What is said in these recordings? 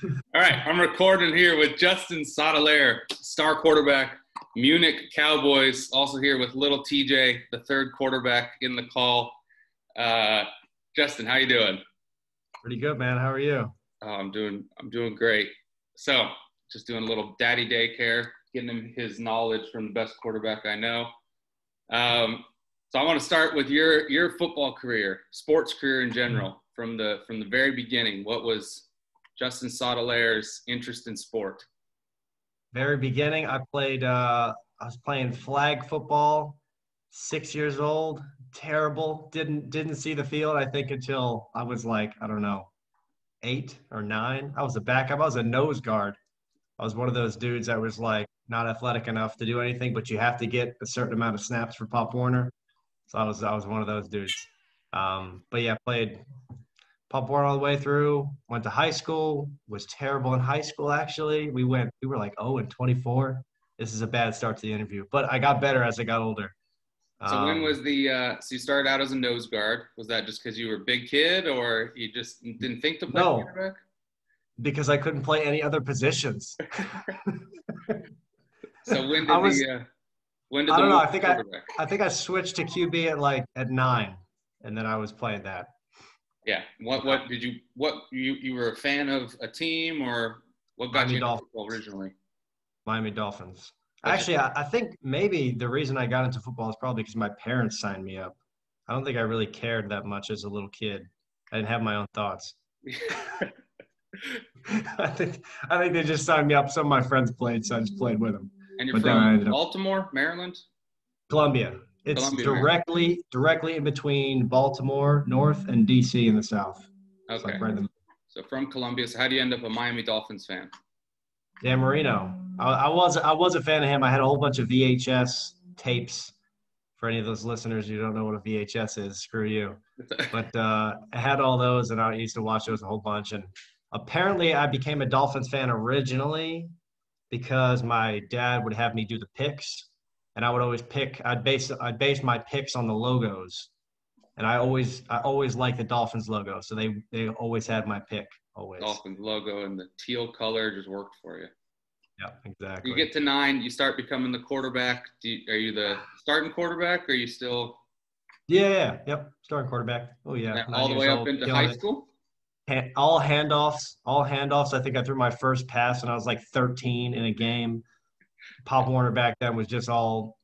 All right, I'm recording here with Justin Sottilare, star quarterback, Munich Cowboys. Also here with little TJ, the third quarterback in the call. Justin, how you doing? Pretty good, man. How are you? Oh, I'm doing great. So, just doing a little daddy daycare, getting him his knowledge from the best quarterback I know. So I want to start with your football career, sports career in general, from the very beginning. What was Justin Sottolare's interest in sport? Very beginning, I was playing flag football, 6 years old. Terrible. Didn't see the field, I think, until I was like, I don't know, 8 or 9. I was a backup. I was a nose guard. I was one of those dudes that was like not athletic enough to do anything, but you have to get a certain amount of snaps for Pop Warner. So I was one of those dudes. But yeah, played Pop Warner all the way through. Went to high school. Was terrible in high school, actually. We were like 0-24. This is a bad start to the interview, but I got better as I got older. So when was so you started out as a nose guard? Was that just because you were a big kid, or you just didn't think to play quarterback? Because I couldn't play any other positions. So when did I don't know. I think I switched to QB at 9, and then I was playing that. Yeah. What did you were a fan of a team, or what got you into football originally? Miami Dolphins. Actually, I think maybe the reason I got into football is probably because my parents signed me up. I don't think I really cared that much as a little kid. I didn't have my own thoughts. I think they just signed me up. Some of my friends played, so I just played with them. And you're from Baltimore, Maryland? Columbia. It's directly in between Baltimore North and DC in the South. Okay. So from Columbia. So how do you end up a Miami Dolphins fan? Dan Marino. I was a fan of him. I had a whole bunch of VHS tapes. For any of those listeners who don't know what a VHS is, screw you. But I had all those, and I used to watch those a whole bunch. And apparently I became a Dolphins fan originally because my dad would have me do the picks, and I would always pick. I'd base my picks on the logos, and I always liked the Dolphins logo, so they always had my pick. Always. Dolphins logo and the teal color just worked for you. Yeah, exactly. You get to 9, you start becoming the quarterback. Are you the starting quarterback, or are you still? Yep, starting quarterback. Oh yeah. All the way up into high school. All handoffs. I think I threw my first pass when I was like 13 in a game. Pop Warner back then was just all,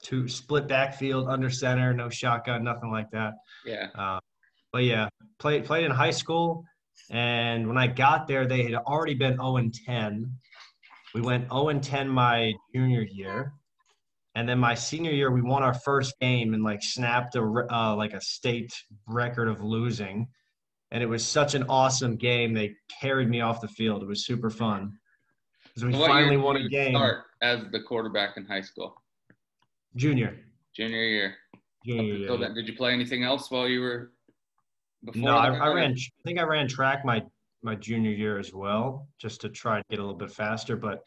two split backfield, under center, no shotgun, nothing like that. Yeah. But yeah, played in high school, and when I got there, they had already been 0-10. We went 0-10 my junior year, and then my senior year, we won our first game and snapped a state record of losing. And it was such an awesome game. They carried me off the field. It was super fun. Because we finally won a game. Start as the quarterback in high school? Junior year. Did you play anything else while you were before? No, I think I ran track my junior year as well, just to try to get a little bit faster, but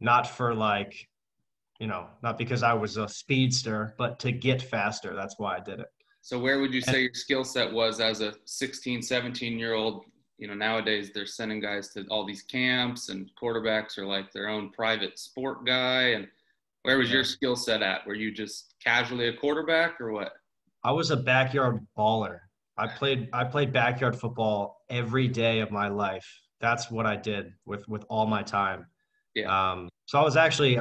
not for not because I was a speedster, but to get faster. That's why I did it. So where would you say your skill set was as a 16, 17-year-old? Nowadays they're sending guys to all these camps, and quarterbacks are like their own private sport guy. And where was your skill set at? Were you just casually a quarterback, or what? I was a backyard baller. I played backyard football every day of my life. That's what I did with all my time. Yeah. So I was actually,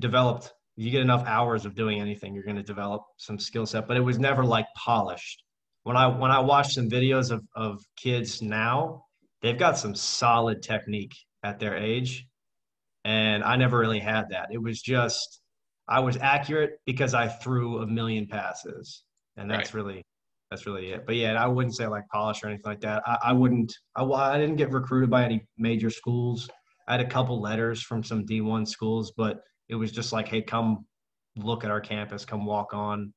developed. You get enough hours of doing anything, you're going to develop some skill set, but it was never polished. When I watch some videos of kids now, they've got some solid technique at their age. And I never really had that. It was just, I was accurate because I threw a million passes, and that's really it. But yeah, I wouldn't say polished or anything like that. I didn't get recruited by any major schools. I had a couple letters from some D1 schools, but it was just hey, come look at our campus, come walk on.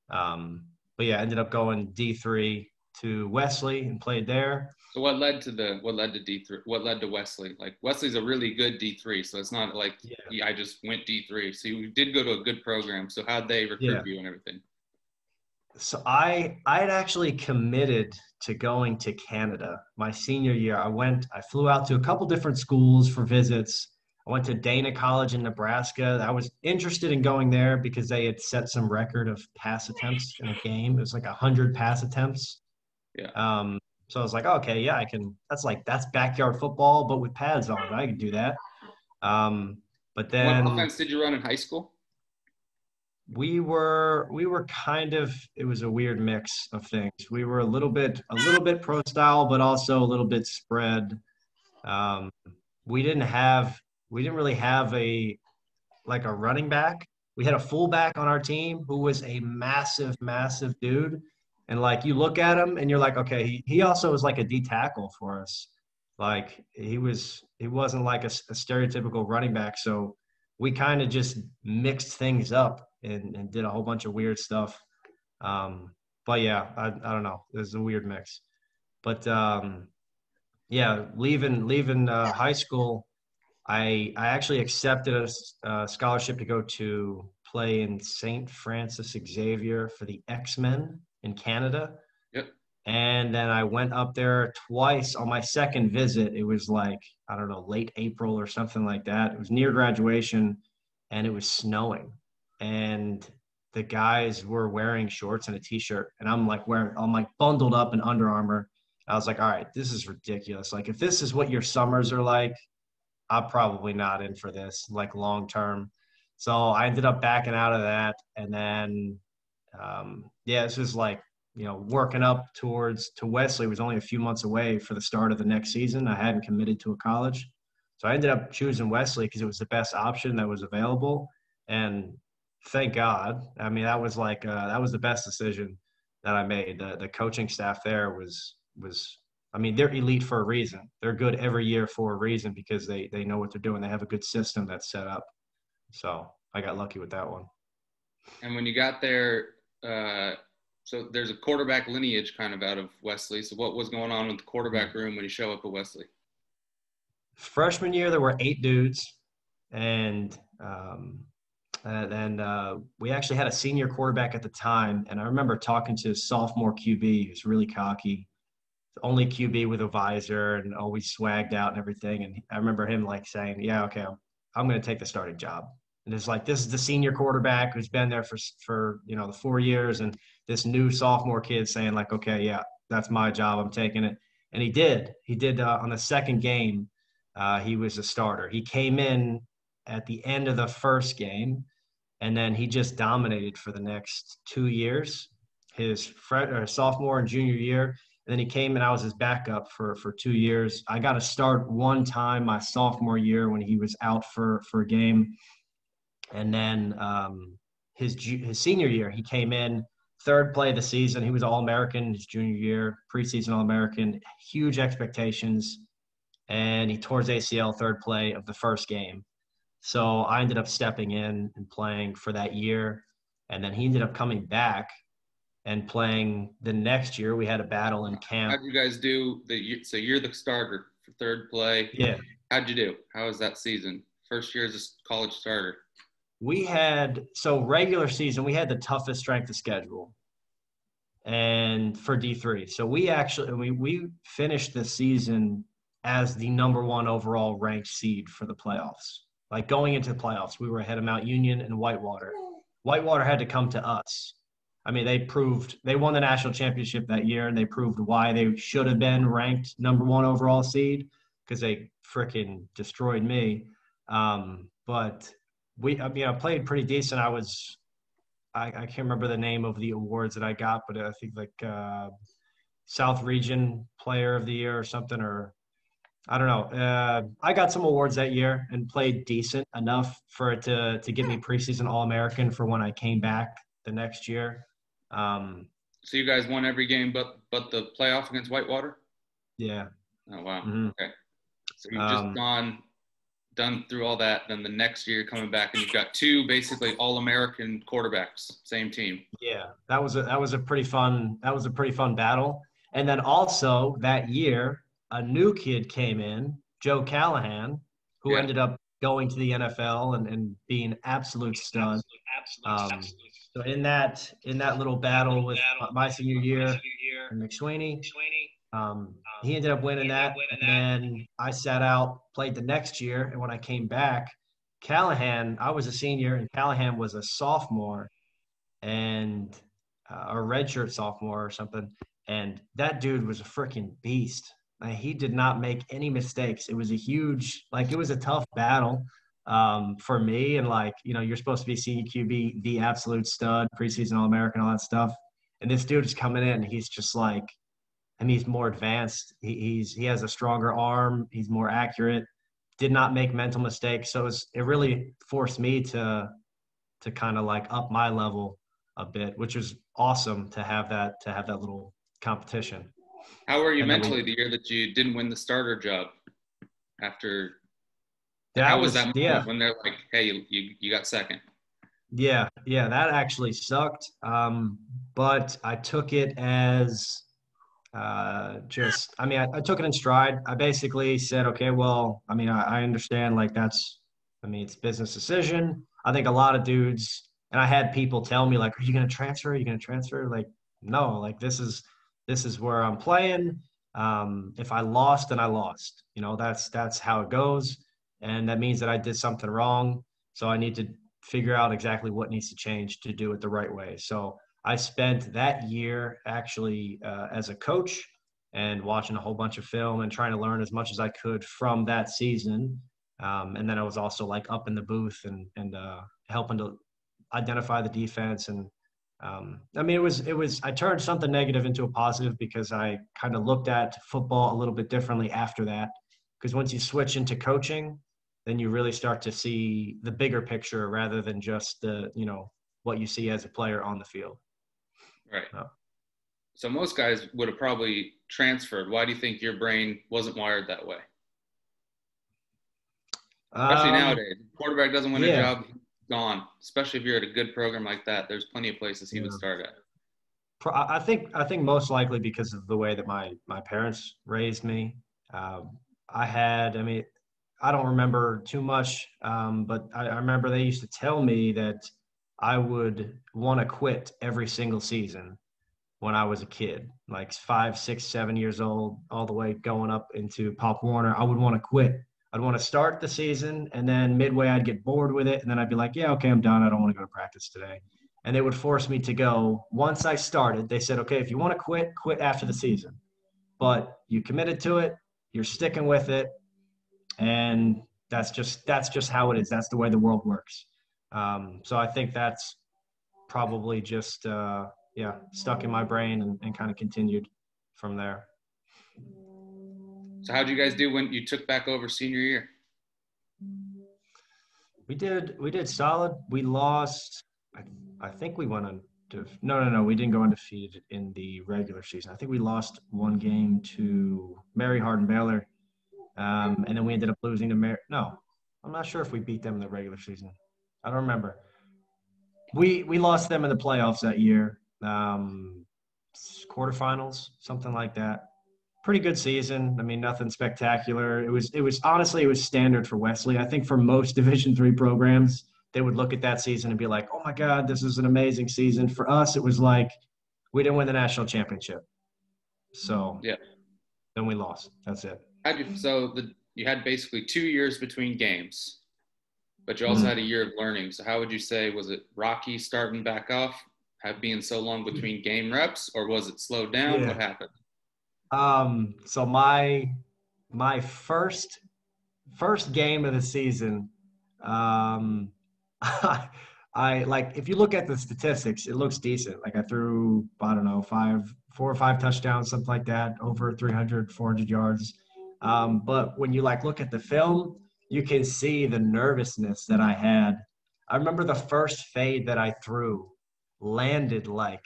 But yeah, I ended up going D3 to Wesley and played there. So what led to D3? What led to Wesley? Wesley's a really good D3, so it's not I just went D3. So you did go to a good program. So how'd they recruit you and everything? So I had actually committed to going to Canada my senior year. I flew out to a couple different schools for visits. I went to Dana College in Nebraska. I was interested in going there because they had set some record of pass attempts in a game. It was like 100 pass attempts. Yeah. So I was like, okay, yeah, that's backyard football, but with pads on. I could do that. But What then offense did you run in high school? we were kind of, it was a weird mix of things. We were a little bit pro style, but also a little bit spread. Um, we didn't have we didn't really have a running back. We had a fullback on our team who was a massive, massive dude. And like you look at him and you're like, okay, he also was like a D tackle for us. Like he wasn't like a stereotypical running back. So we kind of just mixed things up and did a whole bunch of weird stuff. Um, but yeah, I don't know. It was a weird mix. But yeah, leaving high school, I actually accepted a scholarship to go to play in St. Francis Xavier for the X-Men in Canada. Yep. And then I went up there twice on my second visit. It was like, I don't know, late April or something like that. It was near graduation and it was snowing. And the guys were wearing shorts and a t-shirt. And I'm like bundled up in Under Armour. I was like, all right, this is ridiculous. Like, if this is what your summers are like, I'm probably not in for this, like long term. So I ended up backing out of that. And then, yeah, it's just like, working up to Wesley was only a few months away for the start of the next season. I hadn't committed to a college. So I ended up choosing Wesley because it was the best option that was available. And thank God. I mean, that was the best decision that I made. The coaching staff there was I mean, they're elite for a reason. They're good every year for a reason because they know what they're doing. They have a good system that's set up. So I got lucky with that one. And when you got there, so there's a quarterback lineage kind of out of Wesley. So what was going on with the quarterback room when you show up at Wesley? Freshman year, there were 8 dudes, and then we actually had a senior quarterback at the time. And I remember talking to his sophomore QB, who's really cocky, the only QB with a visor and always swagged out and everything. And I remember him like saying, "Yeah, okay, I'm going to take the starting job." And it's like, this is the senior quarterback who's been there for the 4 years, and this new sophomore kid saying like, "Okay, yeah, that's my job. I'm taking it." And he did. He did on the second game. He was a starter. He came in at the end of the first game, and then he just dominated for the next 2 years, his sophomore and junior year. And then he came and I was his backup for 2 years. I got to start one time my sophomore year when he was out for a game. And then his senior year, he came in third play of the season. He was All-American his junior year, preseason All-American, huge expectations. And he tore his ACL third play of the first game. So I ended up stepping in and playing for that year. And then he ended up coming back and playing the next year. We had a battle in camp. How'd you guys do? So you're the starter for third play. Yeah. How'd you do? How was that season? First year as a college starter. So regular season, we had the toughest strength of schedule and for D3. So we finished the season as the number 1 overall ranked seed for the playoffs. Like going into the playoffs, we were ahead of Mount Union and Whitewater. Whitewater had to come to us. I mean, they won the national championship that year, and they proved why they should have been ranked number 1 overall seed because they freaking destroyed me. But I played pretty decent. I can't remember the name of the awards that I got, but I think like South Region Player of the Year or something, or I don't know. I got some awards that year and played decent enough for it to get me preseason All-American for when I came back the next year. So you guys won every game but the playoff against Whitewater? Yeah. Oh, wow. Mm-hmm. Okay. So you've just done through all that. Then the next year you're coming back and you've got 2 basically All-American quarterbacks, same team. Yeah, that was a pretty fun battle. And then also that year, a new kid came in, Joe Callahan, who ended up going to the NFL and being absolute stud. So in that little battle with my senior year and McSweeney, he ended up winning that. And then I sat out, played the next year. And when I came back, Callahan, I was a senior and Callahan was a sophomore and a redshirt sophomore or something. And that dude was a freaking beast. Like, he did not make any mistakes. It was it was a tough battle for me. And you're supposed to be senior QB, the absolute stud, preseason All-American, all that stuff. And this dude is coming in and he's just like, and he's more advanced. He has a stronger arm. He's more accurate. Did not make mental mistakes. So it really forced me to kind of like up my level a bit, which was awesome to have that little competition. How were you mentally the year that you didn't win the starter job? How was that moment when they're like, "Hey, you got second"? Yeah, that actually sucked. But I took it as I took it in stride. I basically said, okay, well, I understand, like, it's business decision. I think a lot of dudes, and I had people tell me, like, are you going to transfer? Are you going to transfer? Like, no, like, this is where I'm playing. If I lost, then I lost. That's how it goes. And that means that I did something wrong. So I need to figure out exactly what needs to change to do it the right way. So I spent that year actually as a coach and watching a whole bunch of film and trying to learn as much as I could from that season. And then I was also like up in the booth and helping to identify the defense. And it was I turned something negative into a positive because I kind of looked at football a little bit differently after that. Because once you switch into coaching, then you really start to see the bigger picture rather than just what you see as a player on the field. Right. So most guys would have probably transferred. Why do you think your brain wasn't wired that way? Especially nowadays. Quarterback doesn't win a job, gone. Especially if you're at a good program like that. There's plenty of places he would start at. I think most likely because of the way that my parents raised me. I don't remember too much, but I remember they used to tell me that I would want to quit every single season when I was a kid, like 5, 6, 7 years old, all the way going up into Pop Warner. I would want to quit. I'd want to start the season, and then midway I'd get bored with it, and then I'd be like, yeah, okay, I'm done. I don't want to go to practice today. And they would force me to go. Once I started, they said, okay, if you want to quit after the season. But you committed to it, you're sticking with it, and that's just how it is. That's the way the world works. So I think that's probably just stuck in my brain and kind of continued from there. So how'd you guys do when you took back over senior year? We did solid. We lost. I think we went on to no. We didn't go undefeated in the regular season. I think we lost one game to Mary Hardin Baylor, and then we ended up losing to Mary. No, I'm not sure if we beat them in the regular season. I don't remember. We lost them in the playoffs that year, quarterfinals, something like that. Pretty good season. Nothing spectacular. It was honestly, it was standard for Wesley. I think for most Division III programs, they would look at that season and be like, oh my God, this is an amazing season. For us, it was like we didn't win the national championship. So then we lost. That's it. You had basically 2 years between games, but you also had a year of learning. So how would you say, was it rocky starting back off, being so long between game reps, or was it slowed down? What happened? So my first game of the season, I like, if you look at the statistics, it looks decent. Like I threw, I don't know, 4 or 5 touchdowns, something like that, over 300, 400 yards. But when you look at the film, you can see the nervousness that I had. I remember the first fade that I threw landed like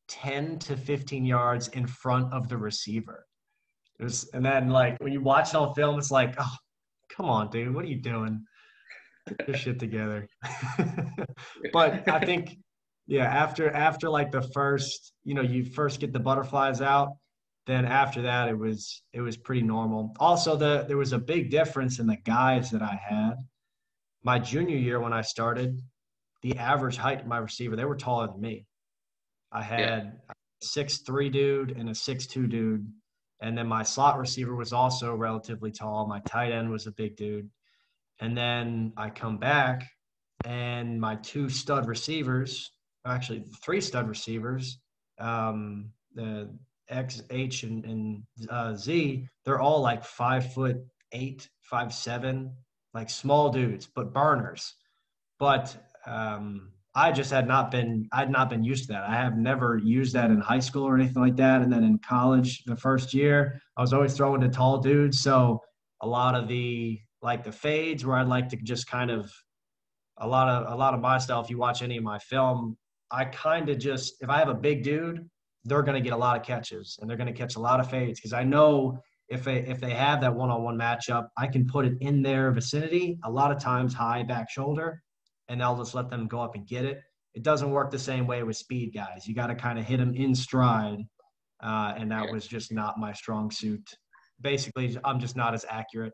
10 to 15 yards in front of the receiver. And then when you watch it on film, it's like, oh, come on, dude, what are you doing? Get your shit together. But I think, after the first, you first get the butterflies out, then after that, it was pretty normal. Also, there was a big difference in the guys that I had. My junior year when I started, the average height of my receiver, they were taller than me. I Yeah. had a 6'3" dude and a 6'2" dude. And then my slot receiver was also relatively tall. My tight end was a big dude. And then I come back and my two stud receivers, actually 3 stud receivers, the X, H, and Z, they're all like 5'8", 5'7", like small dudes, but burners. But I'd not been used to that. I have never used that in high school or anything like that. And then in college, the first year, I was always throwing to tall dudes. So a lot of the fades where I'd like to just kind of a lot of my style. If you watch any of my film, I kind of just, if I have a big dude, they're going to get a lot of catches and they're going to catch a lot of fades because I know if they have that one-on-one matchup, I can put it in their vicinity. A lot of times high back shoulder, and I'll just let them go up and get it. It doesn't work the same way with speed guys. You got to kind of hit them in stride, and that was just not my strong suit. Basically, I'm just not as accurate.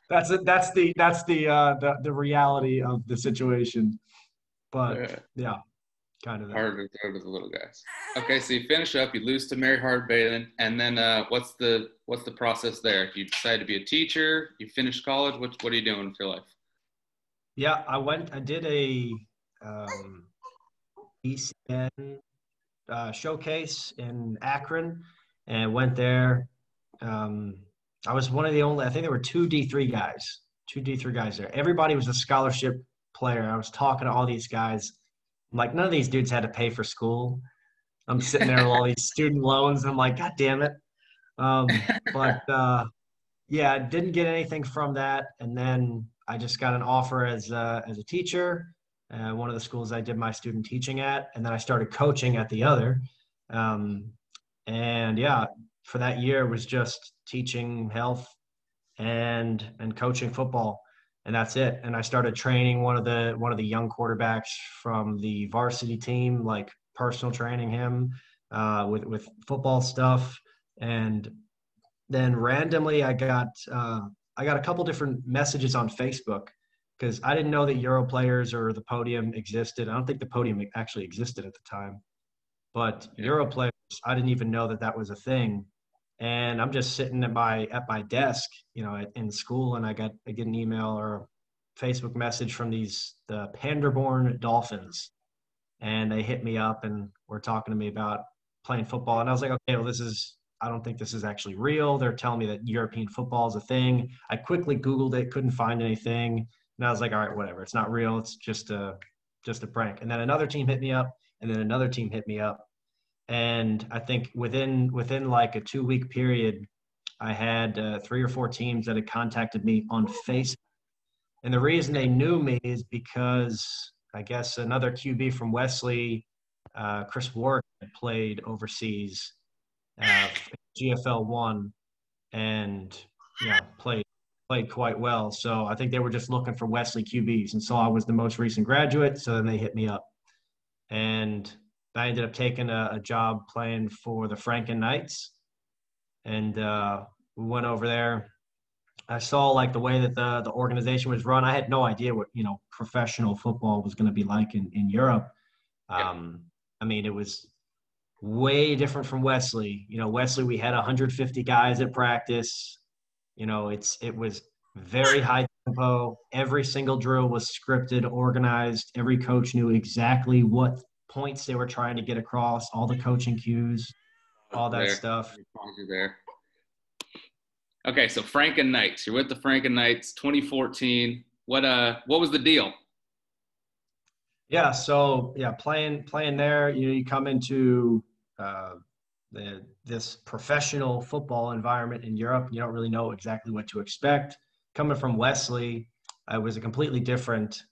That's the reality of the situation. But yeah, kind of harder to throw to the little guys. Okay, so you finish up, you lose to Mary Hardbaden, and then what's the process there? You decide to be a teacher, you finish college, what are you doing with your life? Yeah, I did a ECN showcase in Akron and went there. I was one of the only, I think there were two D3 guys there. Everybody was a scholarship player. I was talking to all these guys. I'm like, none of these dudes had to pay for school. I'm sitting there with all these student loans. And I'm like, God damn it. Yeah, I didn't get anything from that. And then I just got an offer as a teacher, one of the schools I did my student teaching at. And then I started coaching at the other. And yeah, for that year was just teaching health and coaching football, and that's it. And I started training one of the young quarterbacks from the varsity team, like personal training him with football stuff. And then randomly I got a couple different messages on Facebook because I didn't know that Euro players or the podium existed. I don't think the podium actually existed at the time, but Euro players, I didn't even know that was a thing. And I'm just sitting at my desk, in school, and I get an email or a Facebook message from the Paderborn Dolphins, and they hit me up and were talking to me about playing football. And I was like, okay, well, I don't think this is actually real. They're telling me that European football is a thing. I quickly Googled it, couldn't find anything, and I was like, all right, whatever. It's not real. It's just a prank. And then another team hit me up, and then another team hit me up. And I think within like a 2-week period, I had 3 or 4 teams that had contacted me on Facebook. And the reason they knew me is because I guess another QB from Wesley, Chris Warwick, had played overseas, GFL 1, and played quite well. So I think they were just looking for Wesley QBs, and so I was the most recent graduate. So then they hit me up, and I ended up taking a job playing for the Franken Knights, and we went over there. I saw like the way that the organization was run. I had no idea what professional football was going to be like in Europe. I mean, it was way different from Wesley. Wesley, we had 150 guys at practice. It was very high tempo. Every single drill was scripted, organized. Every coach knew exactly what points they were trying to get across, all the coaching cues, all that stuff. There. Okay, so Franken Knights. You're with the Franken Knights, 2014. What was the deal? Yeah, so playing there, you come into this professional football environment in Europe. You don't really know exactly what to expect. Coming from Wesley, it was a completely different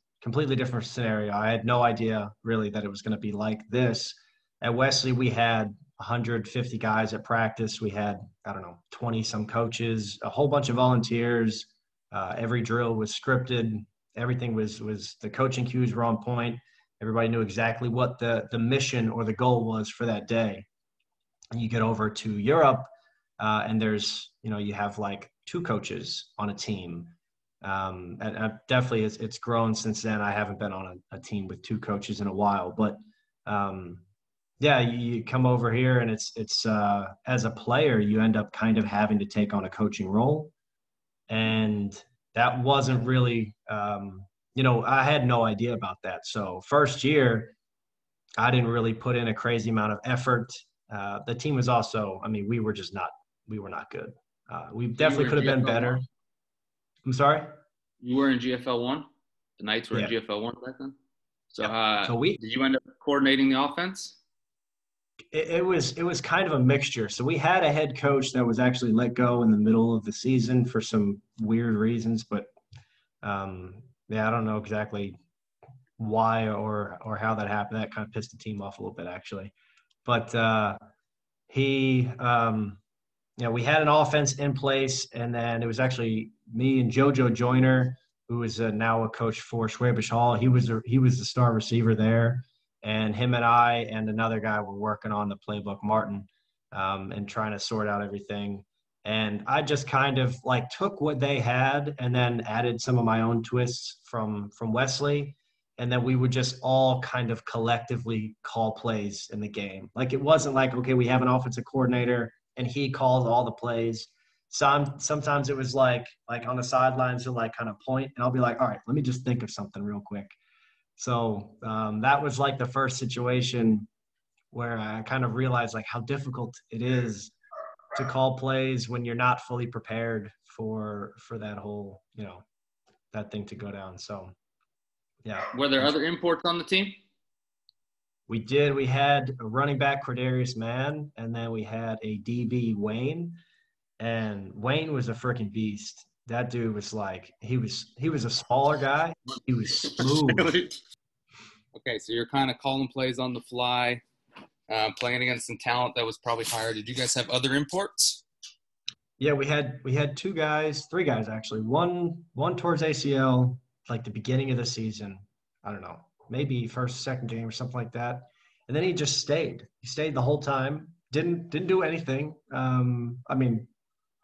scenario. I had no idea really that it was going to be like this. At Wesley, we had 150 guys at practice. We had, 20 some coaches, a whole bunch of volunteers. Every drill was scripted. Everything was the coaching cues were on point. Everybody knew exactly what the mission or the goal was for that day. And you get over to Europe, and there's, you have like 2 coaches on a team. And definitely it's grown since then. I haven't been on a team with two coaches in a while, but yeah, you come over here and it's as a player, you end up kind of having to take on a coaching role. And that wasn't really, I had no idea about that. So first year, I didn't really put in a crazy amount of effort. The team was also, we were not good. We definitely could have been better. 1? I'm sorry? You were in GFL 1? The Knights were in GFL 1 back then? So, did you end up coordinating the offense? It was kind of a mixture. So we had a head coach that was actually let go in the middle of the season for some weird reasons, but I don't know exactly why or how that happened. That kind of pissed the team off a little bit, actually. But we had an offense in place, and then it was actually me and JoJo Joyner, who is now a coach for Schwäbisch Hall. He was the star receiver there, and him and I and another guy were working on the playbook, Martin, and trying to sort out everything. And I just kind of like took what they had and then added some of my own twists from Wesley. And then we would just all kind of collectively call plays in the game. Like, it wasn't like, okay, we have an offensive coordinator and he calls all the plays. Sometimes it was like on the sidelines, he'll like kind of point, and I'll be like, all right, let me just think of something real quick. So that was like the first situation where I kind of realized like how difficult it is to call plays when you're not fully prepared for that whole, that thing to go down. So, yeah. Were there other imports on the team? We did. We had a running back, Cordarius Mann, and then we had a DB, Wayne. And Wayne was a freaking beast. That dude was like, he was a smaller guy. He was smooth. Okay, so you're kind of calling plays on the fly, playing against some talent that was probably higher. Did you guys have other imports? Yeah, we had three guys actually. One towards ACL, like the beginning of the season. I don't know, maybe second game or something like that. And then he just stayed. He stayed the whole time. Didn't do anything.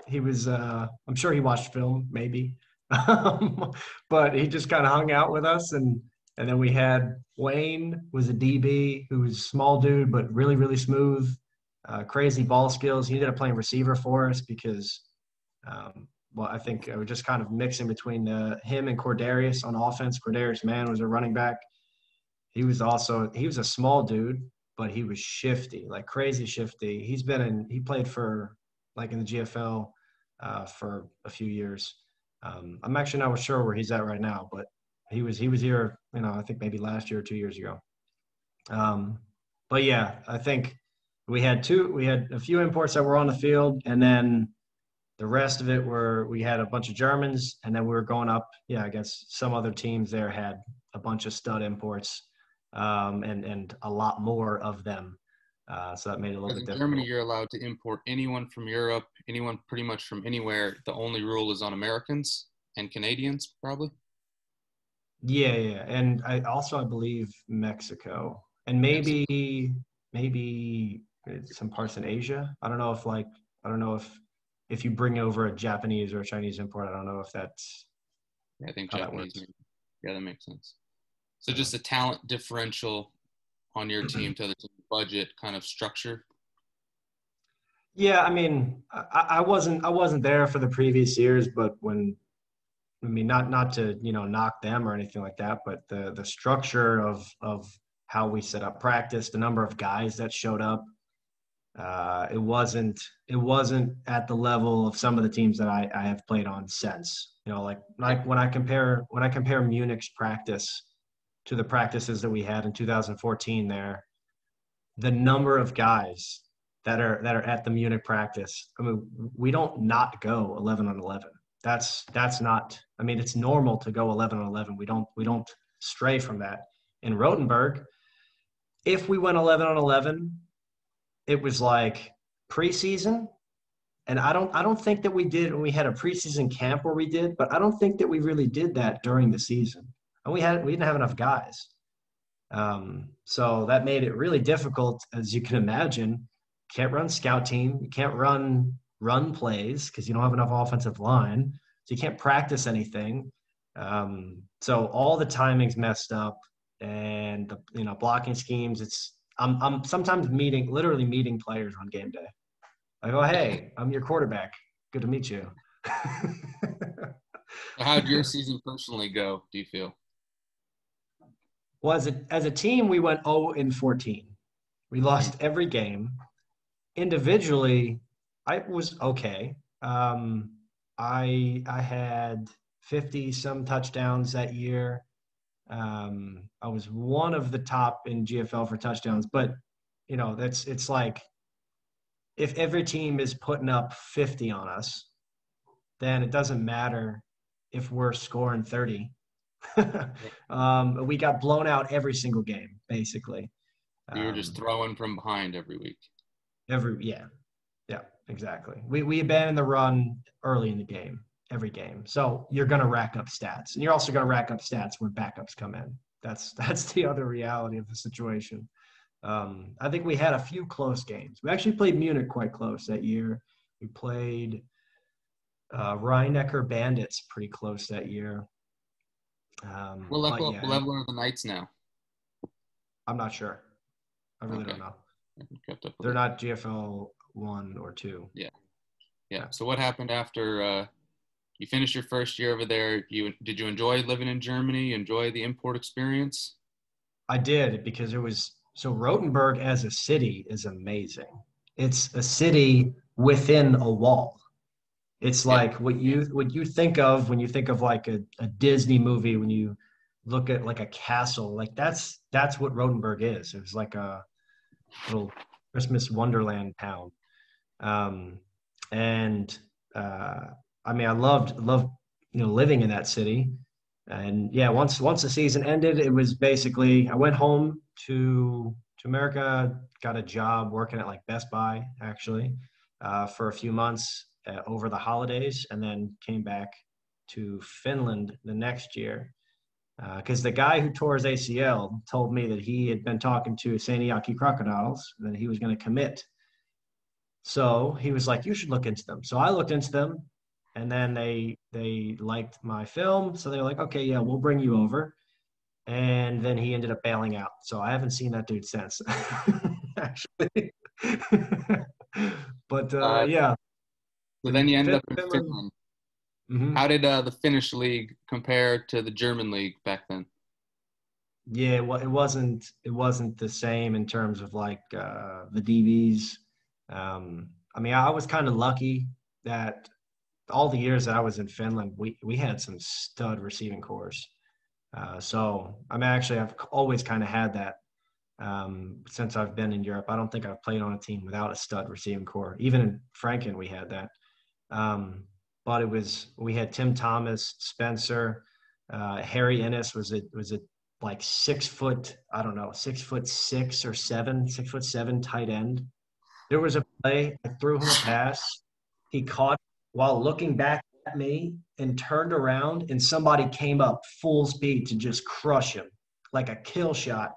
He was, I'm sure he watched film, maybe. But he just kind of hung out with us. And then we had Wayne, was a DB, who was a small dude, but really, really smooth, crazy ball skills. He ended up playing receiver for us because, I think we're just kind of mixing between him and Cordarius on offense. Cordarius Mann was a running back. He was a small dude, but he was shifty, like crazy shifty. He played for, like, in the GFL for a few years. I'm actually not sure where he's at right now, but he was here, I think maybe last year or 2 years ago. But yeah, I think we had a few imports that were on the field, and then the rest of it we had a bunch of Germans, and then we were going up. Yeah, I guess some other teams there had a bunch of stud imports, and a lot more of them. So that made it a little bit difficult. In Germany, you're allowed to import anyone from Europe, anyone pretty much from anywhere. The only rule is on Americans and Canadians, probably. Yeah. And I believe Mexico, and maybe some parts in Asia. I don't know if you bring over a Japanese or a Chinese import, I don't know if that's. Yeah, I think Japanese. Yeah, that makes sense. So just a talent differential on your team to other team budget kind of structure. Yeah, I wasn't there for the previous years, but not to knock them or anything like that, but the structure of how we set up practice, the number of guys that showed up, it wasn't at the level of some of the teams that I have played on since. Like when I compare Munich's practice to the practices that we had in 2014 there, the number of guys that are at the Munich practice, we don't not go 11 on 11. That's not, it's normal to go 11 on 11. We don't stray from that. In Rothenburg, if we went 11 on 11, it was like preseason. And I don't think that we did when we had a preseason camp where we did, but I don't think that we really did that during the season. And we didn't have enough guys. So that made it really difficult, as you can imagine. You can't run scout team. You can't run plays because you don't have enough offensive line. So you can't practice anything. So all the timing's messed up, and the blocking schemes. I'm sometimes literally meeting players on game day. I go, hey, I'm your quarterback. Good to meet you. How'd your season personally go, do you feel? Well, as a team, we went 0-14. We lost every game. Individually, I was okay. I had 50 some touchdowns that year. I was one of the top in GFL for touchdowns, but it's like if every team is putting up 50 on us, then it doesn't matter if we're scoring 30. We got blown out every single game, basically. You were just throwing from behind every week. Yeah, exactly. We abandoned the run early in the game, every game. So you're going to rack up stats, and you're also going to rack up stats when backups come in. That's the other reality of the situation. I think we had a few close games. We actually played Munich quite close that year. We played Rhein-Neckar Bandits pretty close that year. What level are the Knights now? I'm not sure. I really don't know. They're not GFL 1 or 2. Yeah. So what happened after you finished your first year over there? Did you enjoy living in Germany? Enjoy the import experience? I did, because so Rothenburg as a city is amazing. It's a city within a wall. It's like what you think of when you think of like a Disney movie, when you look at like a castle, like that's what Rothenburg is. It was like a little Christmas Wonderland town. I mean, I loved living in that city. And yeah, once the season ended, it was basically I went home to America, got a job working at like Best Buy actually for a few months over the holidays, and then came back to Finland the next year because the guy who tore his ACL told me that he had been talking to Seinajoki Crocodiles and that he was going to commit. So he was like, you should look into them. So I looked into them, and then they liked my film. So they were like, okay, yeah, we'll bring you over. And then he ended up bailing out. So I haven't seen that dude since, actually. But yeah. So then you ended up in Finland. Finland. Mm-hmm. How did the Finnish league compare to the German league back then? Yeah, well, it wasn't the same in terms of like the DBs. I mean, I was kind of lucky that all the years that I was in Finland, we had some stud receiving cores. So I mean, actually, I've always kind of had that since I've been in Europe. I don't think I've played on a team without a stud receiving core. Even in Franken, we had that. But we had Tim Thomas, Spencer, Harry Ennis was a like 6 foot, I don't know, 6'6" or 6'7" tight end. There was a play, I threw him a pass. He caught while looking back at me and turned around, and somebody came up full speed to just crush him like a kill shot.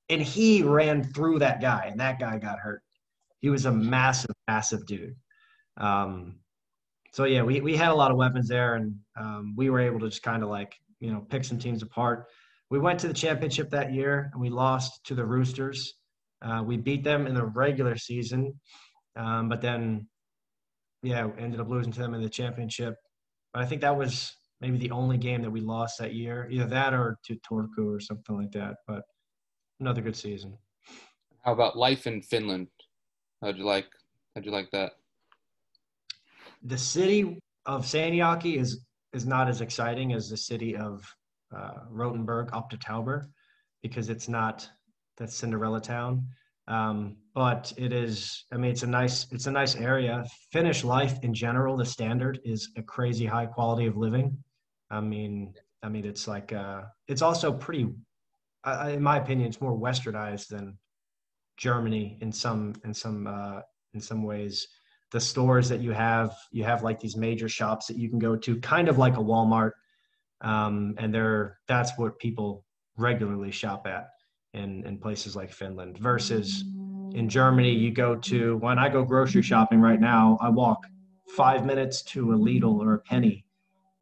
And he ran through that guy, and that guy got hurt. He was a massive, massive dude. So yeah, we had a lot of weapons there, and we were able to just kind of like, pick some teams apart. We went to the championship that year, and we lost to the Roosters. We beat them in the regular season, but then, yeah, ended up losing to them in the championship. But I think that was maybe the only game that we lost that year, either that or to Turku or something like that. But another good season. How about life in Finland? How'd you like that? The city of Seinajoki is not as exciting as the city of Rothenburg up to Tauber, because it's not that Cinderella town. But it is, I mean, it's a nice area. Finnish life in general, the standard is a crazy high quality of living. I mean, it's like, it's also pretty, in my opinion, it's more westernized than Germany in some ways. The stores that you have like these major shops that you can go to, kind of like a Walmart. And that's what people regularly shop at in places like Finland, versus in Germany, when I go grocery shopping right now, I walk 5 minutes to a Lidl or a Penny,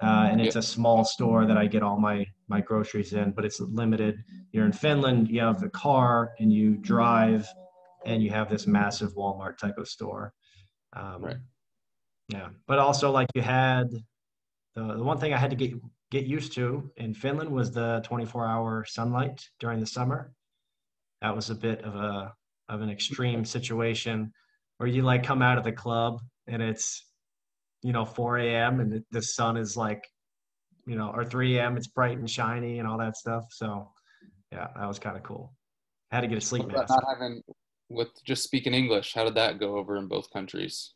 and it's Yep. a small store that I get all my groceries in, but it's limited. You're in Finland, you have the car and you drive, and you have this massive Walmart type of store. Right. Yeah, but also like you had the one thing I had to get used to in Finland was the 24-hour sunlight during the summer. That was a bit of an extreme situation where you like come out of the club and it's 4 a.m. and the sun is like or 3 a.m. it's bright and shiny and all that stuff. So yeah, that was kind of cool. I had to get a sleep What about mask. not having with just speaking English? How did that go over in both countries?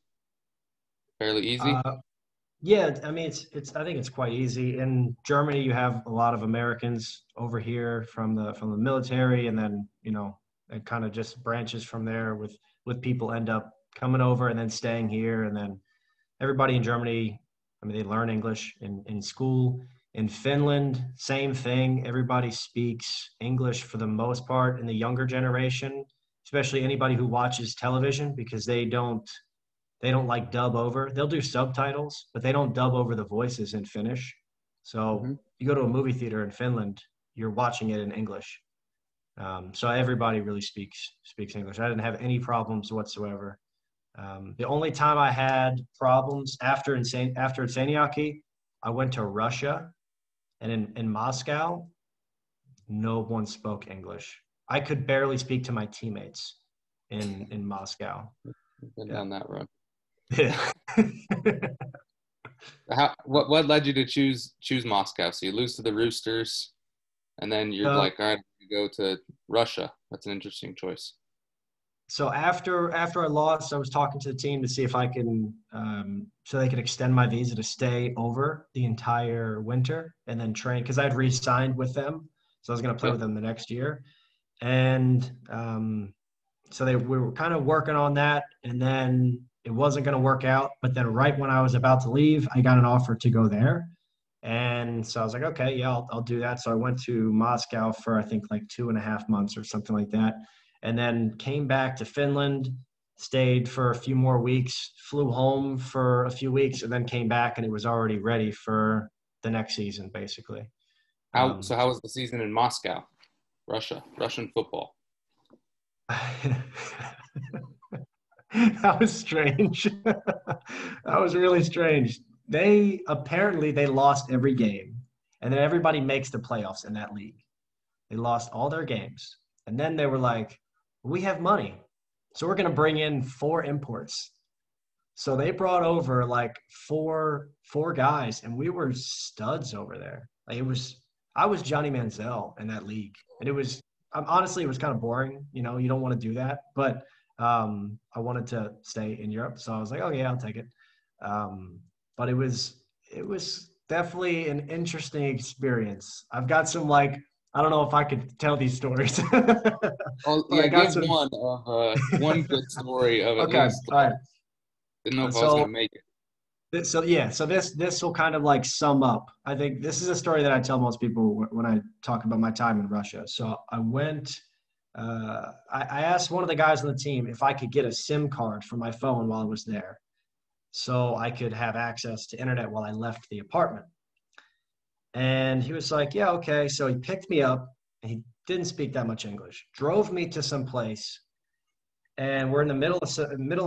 Fairly easy. Uh, Yeah, I mean it's I think it's quite easy. In Germany, you have a lot of Americans over here from the military, and then it kind of just branches from there with people end up coming over and then staying here, and then everybody in Germany, I mean they learn English in school. In Finland, same thing. Everybody speaks English for the most part in the younger generation, especially anybody who watches television because they don't like dub over. They'll do subtitles, but they don't dub over the voices in Finnish. Hmm. So you go to a movie theater in Finland, you're watching it in English. So everybody really speaks English. I didn't have any problems whatsoever. The only time I had problems after Seinajoki, I went to Russia, and in Moscow, no one spoke English. I could barely speak to my teammates in Moscow. Been Yeah. down that road. Yeah. What led you to choose Moscow? So you lose to the Roosters, and then you're Uh, like, all right, you go to Russia. That's an interesting choice. so after I lost, I was talking to the team to see if I can so they could extend my visa to stay over the entire winter and then train because I'd re-signed with them, so I was going to play Yep. with them the next year, and so we were kind of working on that, and then it wasn't going to work out. But then right when I was about to leave, I got an offer to go there, and so I was like, okay, yeah, I'll do that. So I went to Moscow for I think like 2.5 months or something like that, and then came back to Finland, stayed for a few more weeks, flew home for a few weeks, and then came back, and it was already ready for the next season, basically. How was the season in Moscow, Russian football? That was strange. That was really strange. They lost every game, and then everybody makes the playoffs in that league. They lost all their games, and then they were like, "We have money, so we're going to bring in 4 imports." So they brought over like four guys, and we were studs over there. Like I was Johnny Manziel in that league, and honestly, it was kind of boring. You don't want to do that, but I wanted to stay in Europe, so I was like, oh yeah, I'll take it. But it was definitely an interesting experience. I've got some like I don't know if I could tell these stories, Oh but I yeah, got give some. one good story of at Okay, least. all right. Didn't know if I was So gonna make it. so this will kind of like sum up. I think this is a story that I tell most people when I talk about my time in Russia. So I went. I asked one of the guys on the team if I could get a SIM card for my phone while I was there, so I could have access to internet while I left the apartment. And he was like, "Yeah, okay." So he picked me up, and he didn't speak that much English. Drove me to some place, and we're in the middle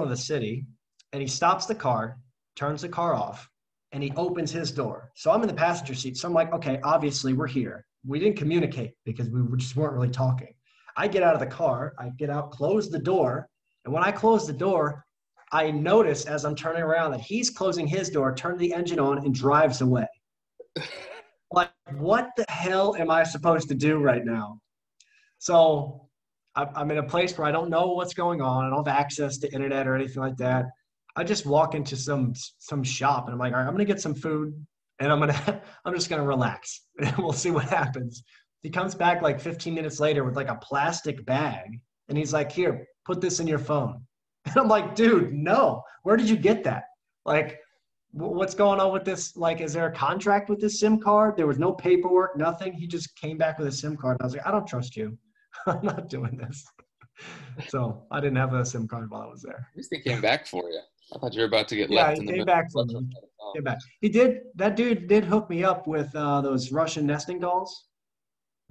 of the city, and he stops the car, turns the car off, and he opens his door. So I'm in the passenger seat. So I'm like, okay, obviously we're here. We didn't communicate because just weren't really talking. I get out of the car, I get out, close the door, and when I close the door, I notice as I'm turning around that he's closing his door, turned the engine on, and drives away. Like, what the hell am I supposed to do right now? So I'm in a place where I don't know what's going on. I don't have access to internet or anything like that. I just walk into some shop and I'm like, all right, I'm gonna get some food and I'm just gonna relax and we'll see what happens. He comes back like 15 minutes later with like a plastic bag and he's like, here, put this in your phone. And I'm like, dude, no, where did you get that? Like, what's going on with this? Like, is there a contract with this SIM card? There was no paperwork, nothing. He just came back with a SIM card. I was like, I don't trust you. I'm not doing this. So I didn't have a SIM card while I was there. At least they came back for you. I thought you were about to get Yeah, left he in the came middle. back from it. Came back. He did. That dude did hook me up with those Russian nesting dolls.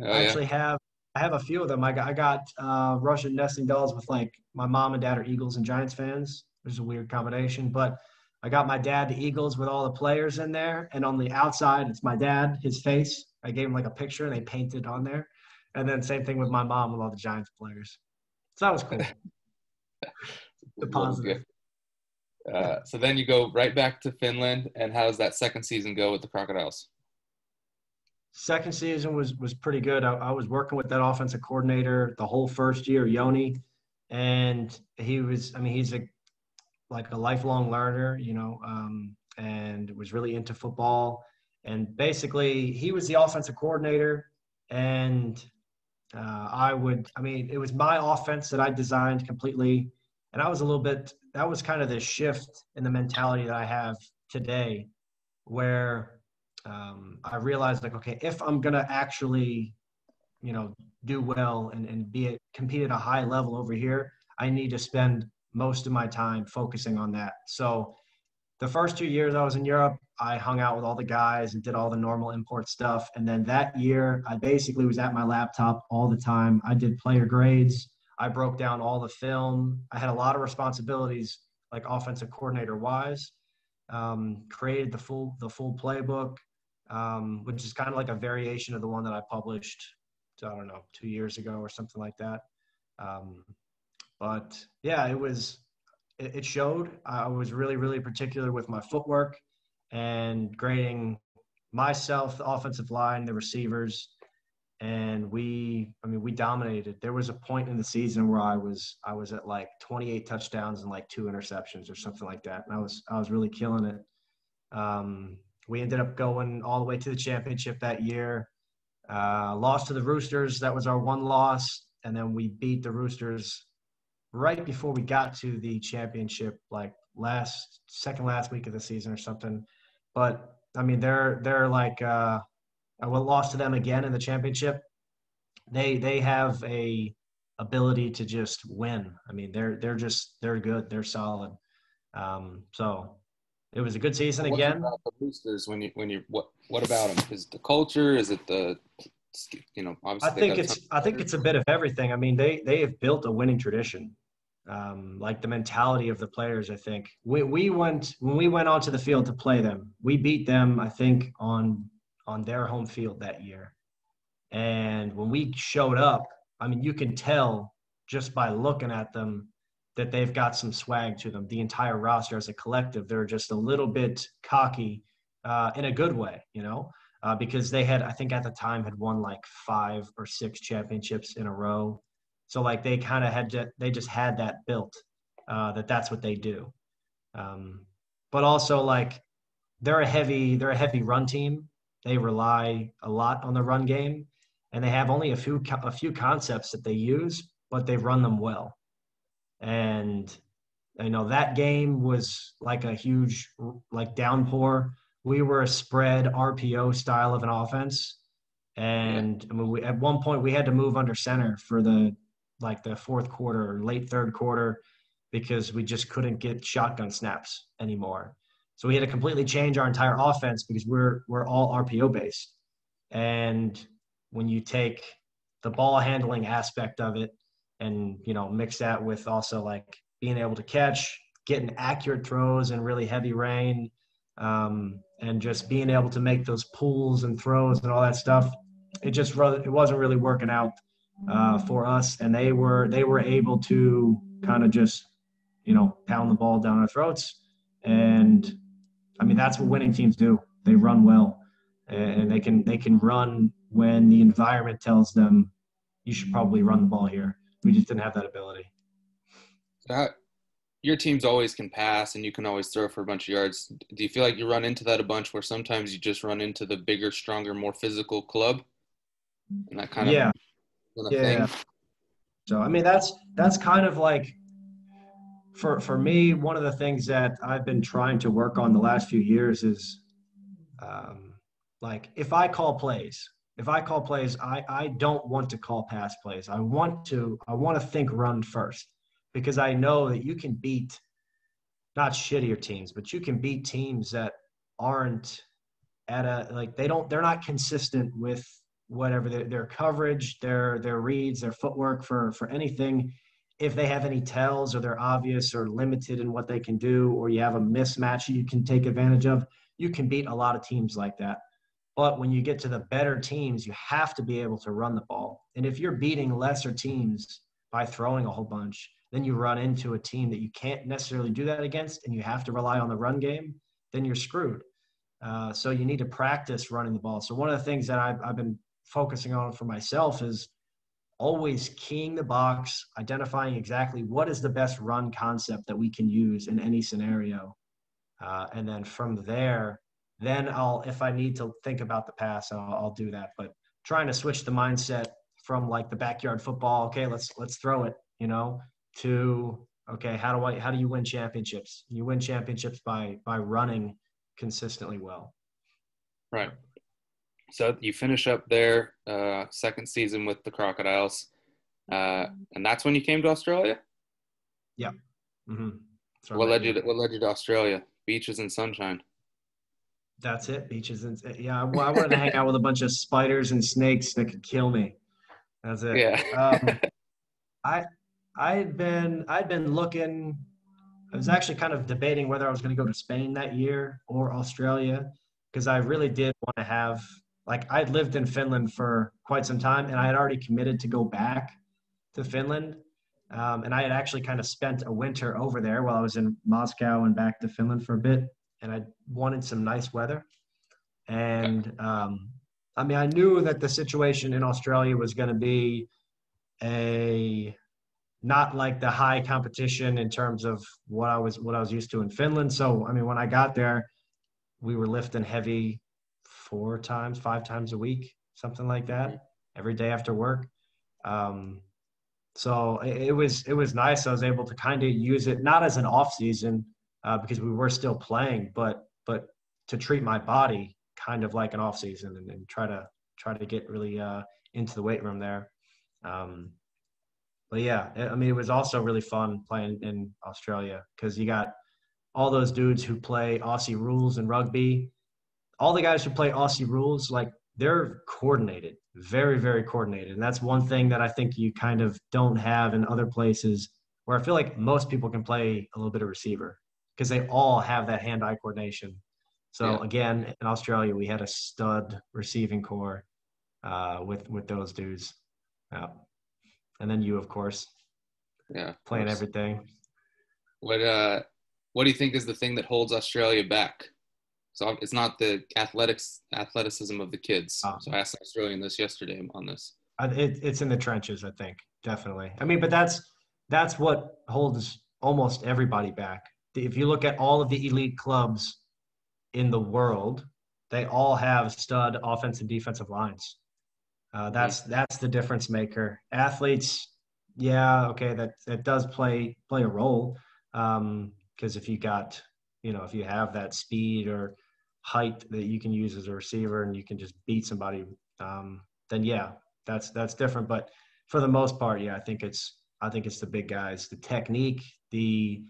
Oh I yeah. actually have. I have a few of them. I got Russian nesting dolls with like my mom and dad are Eagles and Giants fans. There's a weird combination, but I got my dad the Eagles with all the players in there, and on the outside it's my dad, his face. I gave him like a picture, and they painted on there. And then same thing with my mom with all the Giants players. So that was cool. The Little positive. gift. So then you go right back to Finland, and how does that second season go with the Crocodiles? Second season was pretty good. I was working with that offensive coordinator the whole first year, Yoni, and he was. I mean, he's like a lifelong learner, and was really into football. And basically, he was the offensive coordinator, and I mean, it was my offense that I designed completely. And I was a little bit, that was kind of the shift in the mentality that I have today, where I realized, like, okay, if I'm going to actually, do well and compete at a high level over here, I need to spend most of my time focusing on that. So the first 2 years I was in Europe, I hung out with all the guys and did all the normal import stuff. And then that year, I basically was at my laptop all the time. I did player grades. I broke down all the film. I had a lot of responsibilities, like offensive coordinator wise. Created the full playbook, which is kind of like a variation of the one that I published, I don't know, 2 years ago or something like that. But yeah, it showed. I was really, really particular with my footwork and grading myself, the offensive line, the receivers, and we dominated. There was a point in the season where I was at like 28 touchdowns and like 2 interceptions or something like that, and I was really killing it. We ended up going all the way to the championship that year. Lost to the Roosters. That was our one loss, and then we beat the Roosters right before we got to the championship, like second last week of the season or something. But I mean, they're like I lost to them again in the championship. They have a ability to just win. I mean, they're good. They're solid. So it was a good season What again. about the Boosters what about them? Is it the culture? Is it the I obviously they think got a ton it's I of think players. it's a bit of everything. I mean, they have built a winning tradition. Like the mentality of the players. I think we went when we went onto the field to play them. We beat them, I think, on their home field that year. And when we showed up, I mean, you can tell just by looking at them that they've got some swag to them. The entire roster as a collective, they're just a little bit cocky in a good way, because they had, I think at the time, had won like 5 or 6 championships in a row. So like they kind of they just had that built, that's what they do. But also like they're a heavy run team. They rely a lot on the run game, and they have only a few concepts that they use, but they run them well. And that game was like a huge like downpour. We were a spread RPO style of an offense, Yeah. and I mean, at one point we had to move under center for the fourth quarter or late third quarter because we just couldn't get shotgun snaps anymore. So we had to completely change our entire offense because we're all RPO based. And when you take the ball handling aspect of it and mix that with also like being able to catch, getting accurate throws in really heavy rain, and just being able to make those pulls and throws and all that stuff, it wasn't really working out for us, and they were able to kind of just pound the ball down our throats. And I mean, that's what winning teams do. They run well, and they can run when the environment tells them you should probably run the ball here. We just didn't have that ability. So your teams always can pass and you can always throw for a bunch of yards. Do you feel like you run into that a bunch where sometimes you just run into the bigger, stronger, more physical club and that kind of Yeah, been a yeah. thing? So I mean, that's kind of like for me, one of the things that I've been trying to work on the last few years is like if I call plays, I don't want to call pass plays. I want to think run first because I know that you can beat not shittier teams, but you can beat teams that aren't at a, like, they're not consistent with whatever their coverage, their reads, their footwork for anything. If they have any tells or they're obvious or limited in what they can do, or you have a mismatch you can take advantage of, you can beat a lot of teams like that. But when you get to the better teams, you have to be able to run the ball. And if you're beating lesser teams by throwing a whole bunch, then you run into a team that you can't necessarily do that against, and you have to rely on the run game, then you're screwed. So you need to practice running the ball. So one of the things that I've been focusing on for myself is always keying the box, identifying exactly what is the best run concept that we can use in any scenario. And then from there, then if I need to think about the pass, I'll do that. But trying to switch the mindset from like the backyard football, okay, let's throw it, to, okay, how do you win championships? You win championships by running consistently well. Right. So you finish up there, second season with the Crocodiles, and that's when you came to Australia? Yeah. Mm-hmm. What led you to Australia? Beaches and sunshine. That's it. Beaches and yeah. I wanted to hang out with a bunch of spiders and snakes that could kill me. That's it. Yeah. I'd been looking. I was actually kind of debating whether I was going to go to Spain that year or Australia, because I really did want to have, like, I'd lived in Finland for quite some time and I had already committed to go back to Finland. And I had actually kind of spent a winter over there while I was in Moscow and back to Finland for a bit. And I wanted some nice weather. And I knew that the situation in Australia was going to be not like the high competition in terms of what I was used to in Finland. So, when I got there, we were lifting heavy 5 times a week, something like that, every day after work. So it was nice. I was able to kind of use it, not as an off season, because we were still playing, but to treat my body kind of like an off season and try to get really into the weight room there. But yeah, it was also really fun playing in Australia because you got all those dudes who play Aussie rules and rugby. All the guys who play Aussie rules, like, they're coordinated, very, very coordinated. And that's one thing that I think you kind of don't have in other places, where I feel like most people can play a little bit of receiver because they all have that hand-eye coordination. So again, in Australia, we had a stud receiving core with those dudes. Yeah. And then you, of course, playing everything. What do you think is the thing that holds Australia back? So it's not the athleticism of the kids. So I asked an Australian this yesterday on this. It's in the trenches, I think, definitely. But that's what holds almost everybody back. If you look at all of the elite clubs in the world, they all have stud offensive and defensive lines. That's the difference maker. Athletes, okay, that does play a role, because if you got, if you have that speed or height that you can use as a receiver and you can just beat somebody, then that's different. But for the most part, I think it's the big guys, the technique, the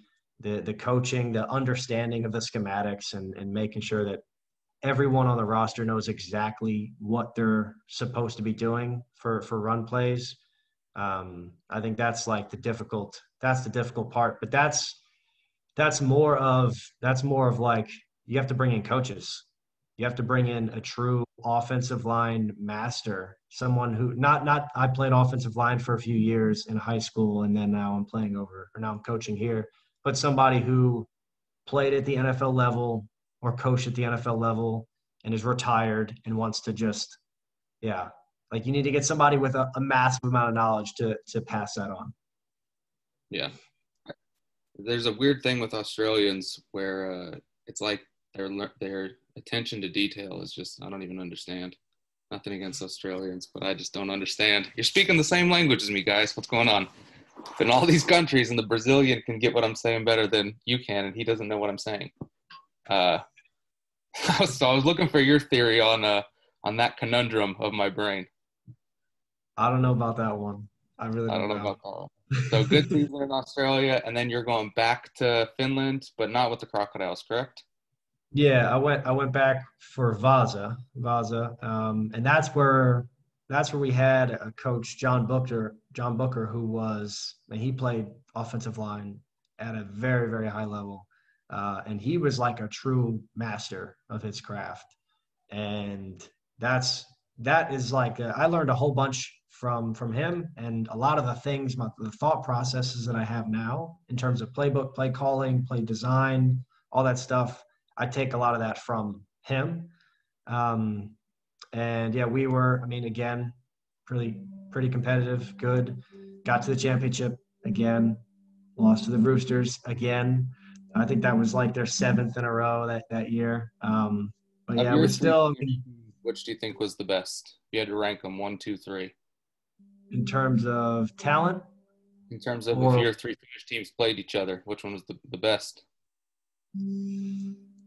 coaching, the understanding of the schematics, and making sure that everyone on the roster knows exactly what they're supposed to be doing for run plays. I think that's like the difficult part, but that's more of like, you have to bring in coaches. You have to bring in a true offensive line master, someone who I played offensive line for a few years in high school, and then now I'm coaching here, but somebody who played at the NFL level or coached at the NFL level and is retired and wants to just, like, you need to get somebody with a massive amount of knowledge to pass that on. Yeah. There's a weird thing with Australians where it's like their attention to detail is just, I don't even understand. Nothing against Australians, but I just don't understand. You're speaking the same language as me, guys. What's going on? But in all these countries, and the Brazilian can get what I'm saying better than you can, and he doesn't know what I'm saying. So I was looking for your theory on that conundrum of my brain. I don't know about that one. I really I don't don't know know. about that one. So good season in Australia, and then you're going back to Finland, but not with the Crocodiles, correct? Yeah, I went back for Vasa, and that's where we had a coach, John Booker, who was, and he played offensive line at a very, very high level, and he was like a true master of his craft, and that is like I learned a whole bunch from him, and a lot of the things, the thought processes that I have now in terms of playbook, play calling, play design, all that stuff. I take a lot of that from him. Um, and yeah, we were, I mean, again, pretty competitive, good. Got to the championship again, lost to the Roosters again. I think that was like their seventh in a row that year. But Of yeah, your we're three still, Finnish teams, which do you think was the best? If you had to rank them one, two, three, in terms of talent, in terms of if or your three Finnish teams played each other, which one was the best?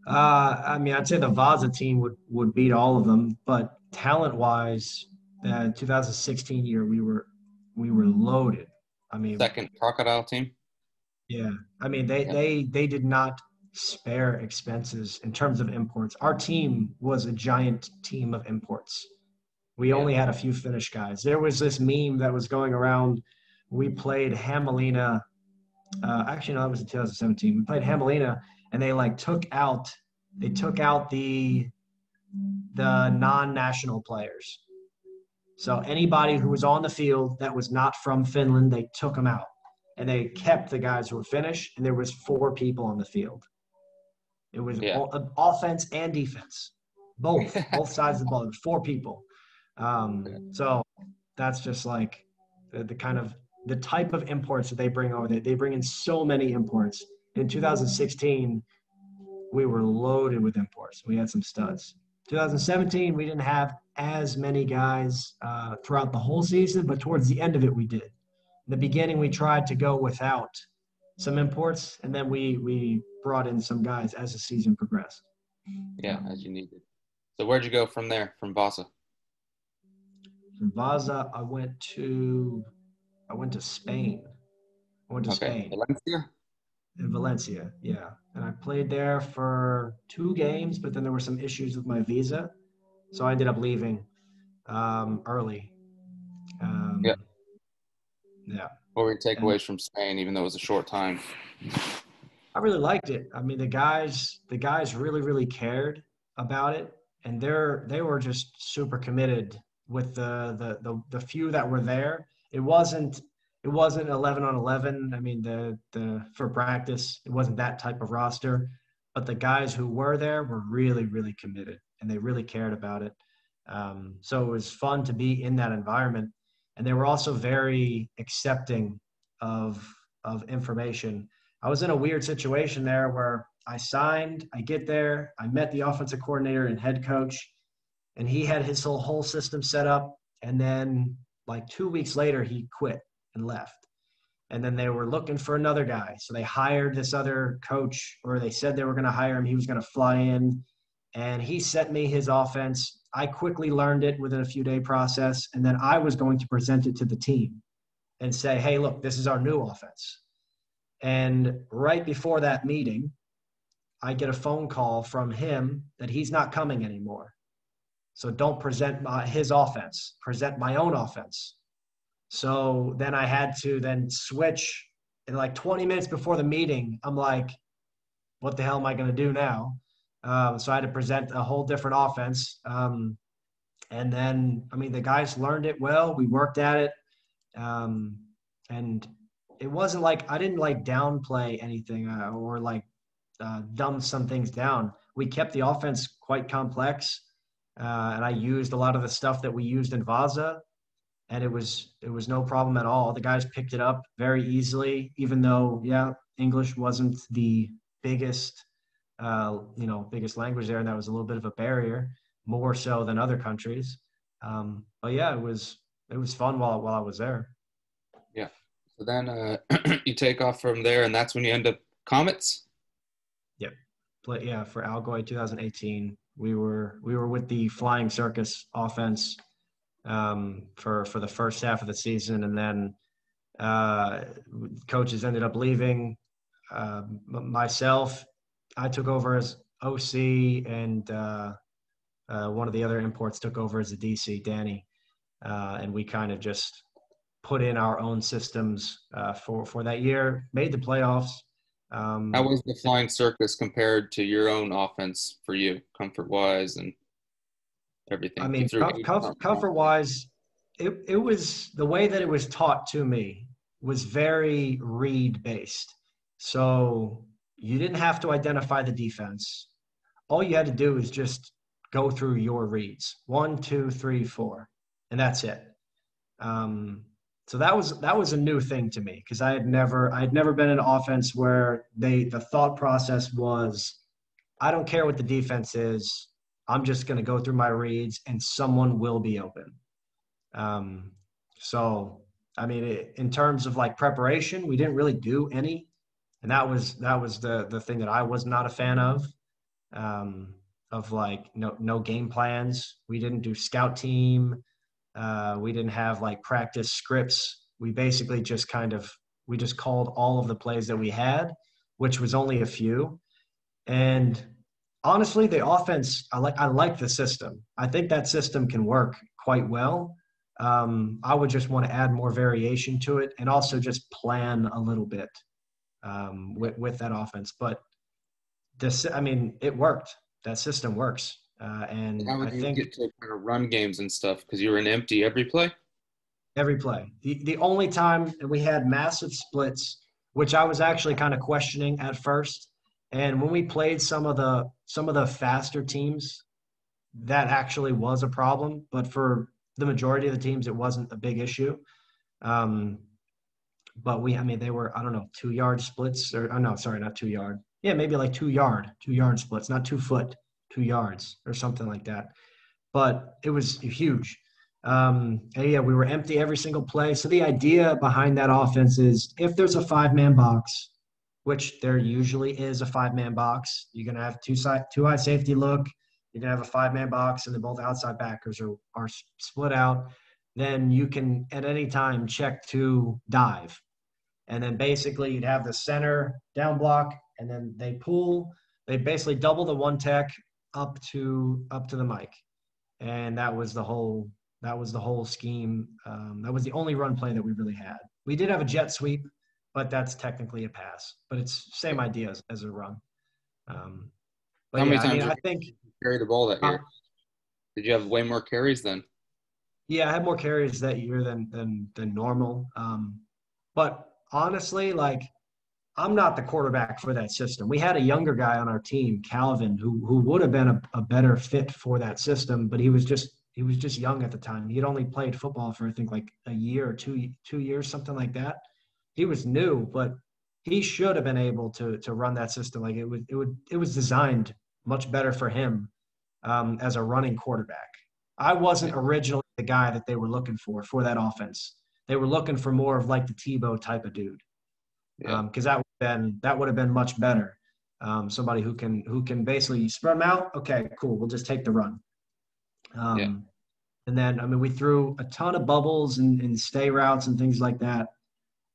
I mean, I'd say the Vaza team would beat all of them, but talent wise, the 2016 year we were loaded. I mean, Second Crocodile team? yeah. I mean, they Yeah. they they did not spare expenses in terms of imports. Our team was a giant team of imports. We Yeah. only had a few Finnish guys. There was this meme that was going around. We played Hamelina. Actually, no, that was in 2017. We played Hamelina, and they took out the non-national players. So anybody who was on the field that was not from Finland, they took them out, and they kept the guys who were Finnish. And there was 4 people on the field. It was Yeah. offense and defense, both sides of the ball. There was 4 people. So that's just like the kind of the type of imports that they bring over. They bring in so many imports. In 2016, we were loaded with imports. We had some studs. 2017, we didn't have as many guys throughout the whole season, but towards the end of it, we did. In the beginning, we tried to go without some imports, and then we brought in some guys as the season progressed. Yeah, as you needed. So where'd you go from there, from Vasa? From Vaza, I went to Spain. I went to Okay. Spain. Valencia? In Valencia, yeah. And I played there for 2 games, but then there were some issues with my visa. So I ended up leaving early. Yeah. Um, yeah. What were your And takeaways from Spain, even though it was a short time? I really liked it. I mean, the guys really, really cared about it. And they were just super committed with the few that were there. It wasn't 11 on 11. I mean, the for practice, it wasn't that type of roster, but the guys who were there were really, really committed, and they really cared about it. So it was fun to be in that environment, and they were also very accepting of information. I was in a weird situation there where I get there, I met the offensive coordinator and head coach, and he had his whole system set up, and then like 2 weeks later, he quit and left. And then they were looking for another guy. So they hired this other coach, or they said they were going to hire him. He was going to fly in, and he sent me his offense. I quickly learned it within a few-day process, and then I was going to present it to the team and say, hey, look, this is our new offense. And right before that meeting, I get a phone call from him that he's not coming anymore. So don't present his offense, present my own offense. So then I had to then switch. And like 20 minutes before the meeting, I'm like, what the hell am I going to do now? So I had to present a whole different offense. And then, I mean, the guys learned it well. We worked at it. Um, and it wasn't like I didn't like downplay anything or like dumb some things down. We kept the offense quite complex. And I used a lot of the stuff that we used in Vaza, and it was no problem at all. The guys picked it up very easily, even though English wasn't the biggest biggest language there, and that was a little bit of a barrier, more so than other countries. But yeah, it was fun while I was there. Yeah. So then you take off from there, and that's when you end up Comets? Yep. Yeah, for Allgäu 2018, we were with the Flying Circus offense. for the first half of the season, and then coaches ended up leaving. Myself, I took over as OC, and one of the other imports took over as a DC, Danny, and we kind of just put in our own systems for that year, made the playoffs. How was the flying circus compared to your own offense for you, comfort-wise and everything? I mean, comfort-wise, it was the way that it was taught to me was very read-based. So you didn't have to identify the defense. All you had to do is just go through your reads, 1, 2, 3, 4, and that's it. So that was a new thing to me because I had never been in an offense where the thought process was, I don't care what the defense is, I'm just going to go through my reads and someone will be open. So I mean, in terms of like preparation, we didn't really do any, and that was the thing that I was not a fan of. Like no game plans. We didn't do scout team. We didn't have like practice scripts. We basically just we just called all of the plays that we had, which was only a few. And honestly, the offense, I like the system. I think that system can work quite well. I would just want to add more variation to it and also just plan a little bit with that offense. But it worked. That system works. And how would I you think get to kind of run games and stuff? Because you were an empty every play? Every play. The only time we had massive splits, which I was actually kind of questioning at first. And when we played some of the faster teams, that actually was a problem. But for the majority of the teams, it wasn't a big issue. But they were, 2-yard splits no, sorry, not 2-yard. Yeah, maybe like 2-yard splits, not 2 foot, 2 yards or something like that. But it was huge. And yeah, we were empty every single play. So the idea behind that offense is if there's a 5-man box, which there usually is a 5-man box, you're going to have two high safety look. You're going to have a 5-man box, and then both outside backers are split out. Then you can at any time check to dive. And then basically you'd have the center down block, and then they basically double the one tech up to the mic. And that was the whole scheme. That was the only run play that we really had. We did have a jet sweep, but that's technically a pass. But it's same idea as a run. But how many times I think you carried the ball that year? Did you have way more carries then? Yeah, I had more carries that year than normal. But honestly, like, I'm not the quarterback for that system. We had a younger guy on our team, Calvin, who would have been a better fit for that system, but he was just young at the time. He had only played football for I think like a year or 2 years, something like that. He was new, but he should have been able to run that system. Like it was designed much better for him as a running quarterback. I wasn't originally the guy that they were looking for that offense. They were looking for more of like the Tebow type of dude. Because that would have been much better. Somebody who can basically spread them out. Okay, cool. We'll just take the run. And then we threw a ton of bubbles and stay routes and things like that.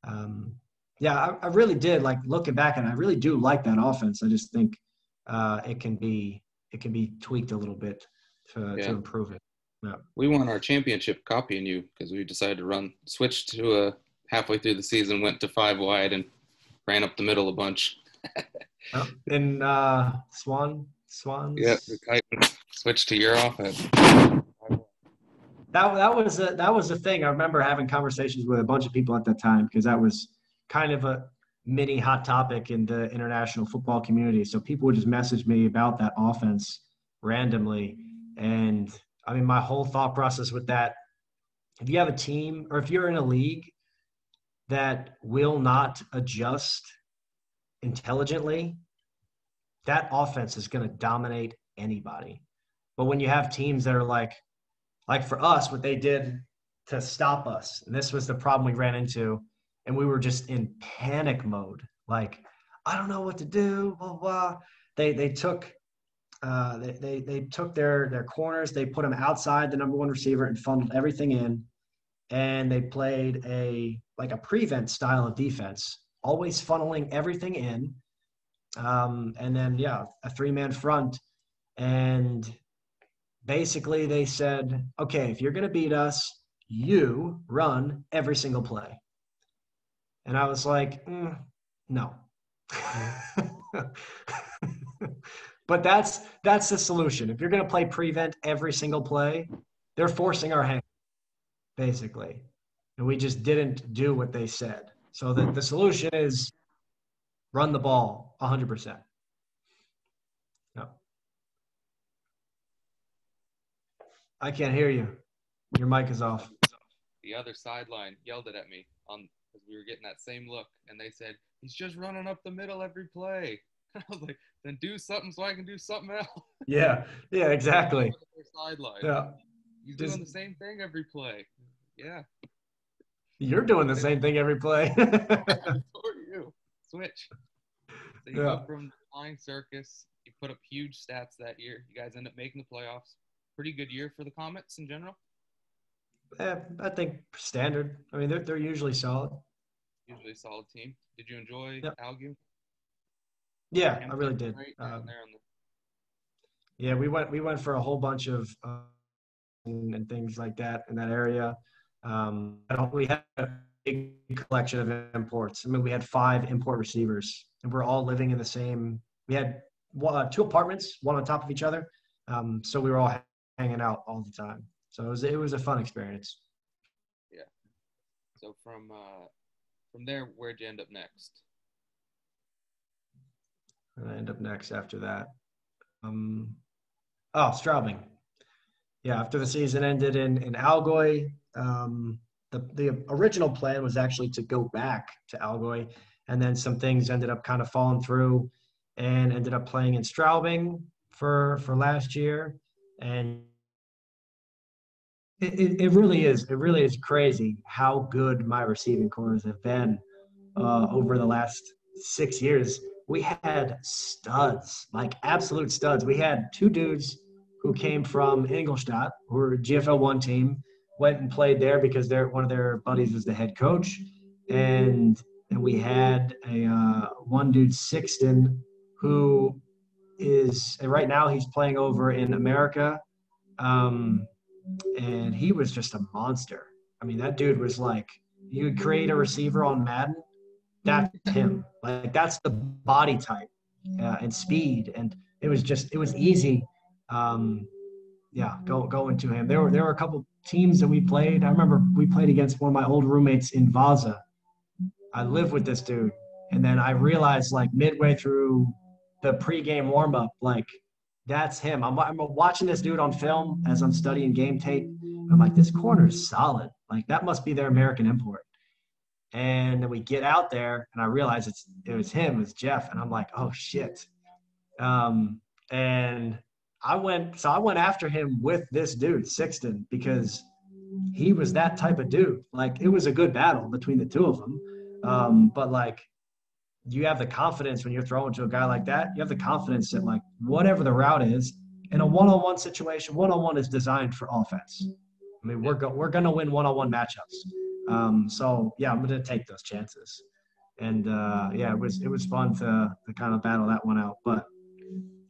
I really did like looking back, and I really do like that offense. I just think it can be tweaked a little bit to improve it. Yeah. We won our championship copying you because we decided to switch to halfway through the season, went to 5 wide and ran up the middle a bunch. And Swans. Yeah, switched to your offense. That was the thing. I remember having conversations with a bunch of people at that time because that was kind of a mini hot topic in the international football community. So people would just message me about that offense randomly. And my whole thought process with that, if you have a team or if you're in a league that will not adjust intelligently, that offense is going to dominate anybody. But when you have teams that are like for us, what they did to stop us, and this was the problem we ran into, and we were just in panic mode. Like, I don't know what to do, blah, blah. They took They took their corners, they put them outside the number one receiver and funneled everything in, and they played a prevent style of defense, always funneling everything in, and then a 3-man front, and basically they said, okay, if you're going to beat us, you run every single play. And I was like, no. But that's the solution. If you're going to play prevent every single play, they're forcing our hand, basically. And we just didn't do what they said. So the solution is run the ball 100%. No. I can't hear you. Your mic is off. The other sideline yelled it at me because we were getting that same look, and they said, he's just running up the middle every play. I was like, then do something so I can do something else. Yeah, exactly. Sideline. Yeah. He's doing the same thing every play. Yeah. You're doing the same thing every play. So are you. Switch. So you go from flying circus. You put up huge stats that year. You guys end up making the playoffs. Pretty good year for the Comets in general. I think standard. I mean, they're usually solid. Usually a solid team. Did you enjoy Allgau? Yeah, I really did. Yeah, we went for a whole bunch of and things like that in that area. We had a big collection of imports. I mean, we had 5 import receivers, and we're all living in the same. We had 2 apartments, one on top of each other. So we were all hanging out all the time. So it was a fun experience. Yeah. So from there, where'd you end up next? And I end up next after that. Straubing. Yeah, after the season ended in Allgäu, the original plan was actually to go back to Allgäu, and then some things ended up kind of falling through, and ended up playing in Straubing for last year. And it really is crazy how good my receiving corners have been over the last 6 years. We had studs, like absolute studs. We had 2 dudes who came from Ingolstadt, who were a GFL 1 team, went and played there because one of their buddies was the head coach. And we had one dude, Sixton, who is right now he's playing over in America. And he was just a monster. I mean, that dude was like, you would create a receiver on Madden, that's him. Like, that's the body type and speed. And it was easy. Going to him. There were a couple teams that we played. I remember we played against one of my old roommates in Vasa. I lived with this dude. And then I realized, like, midway through the pregame warm-up, like, that's him. I'm watching this dude on film as I'm studying game tape. I'm like, this corner is solid. Like, that must be their American import. And then we get out there, and I realize it was him, it was Jeff. And I'm like, oh, shit. And I went after him with this dude, Sixton, because he was that type of dude. Like, it was a good battle between the 2 of them. But, like, you have the confidence when you're throwing to a guy like that. You have the confidence that, like, whatever the route is, in a one-on-one situation, one-on-one is designed for offense. I mean, we're going to win one-on-one matchups. So, yeah, I'm going to take those chances. And, it was fun to kind of battle that one out. But,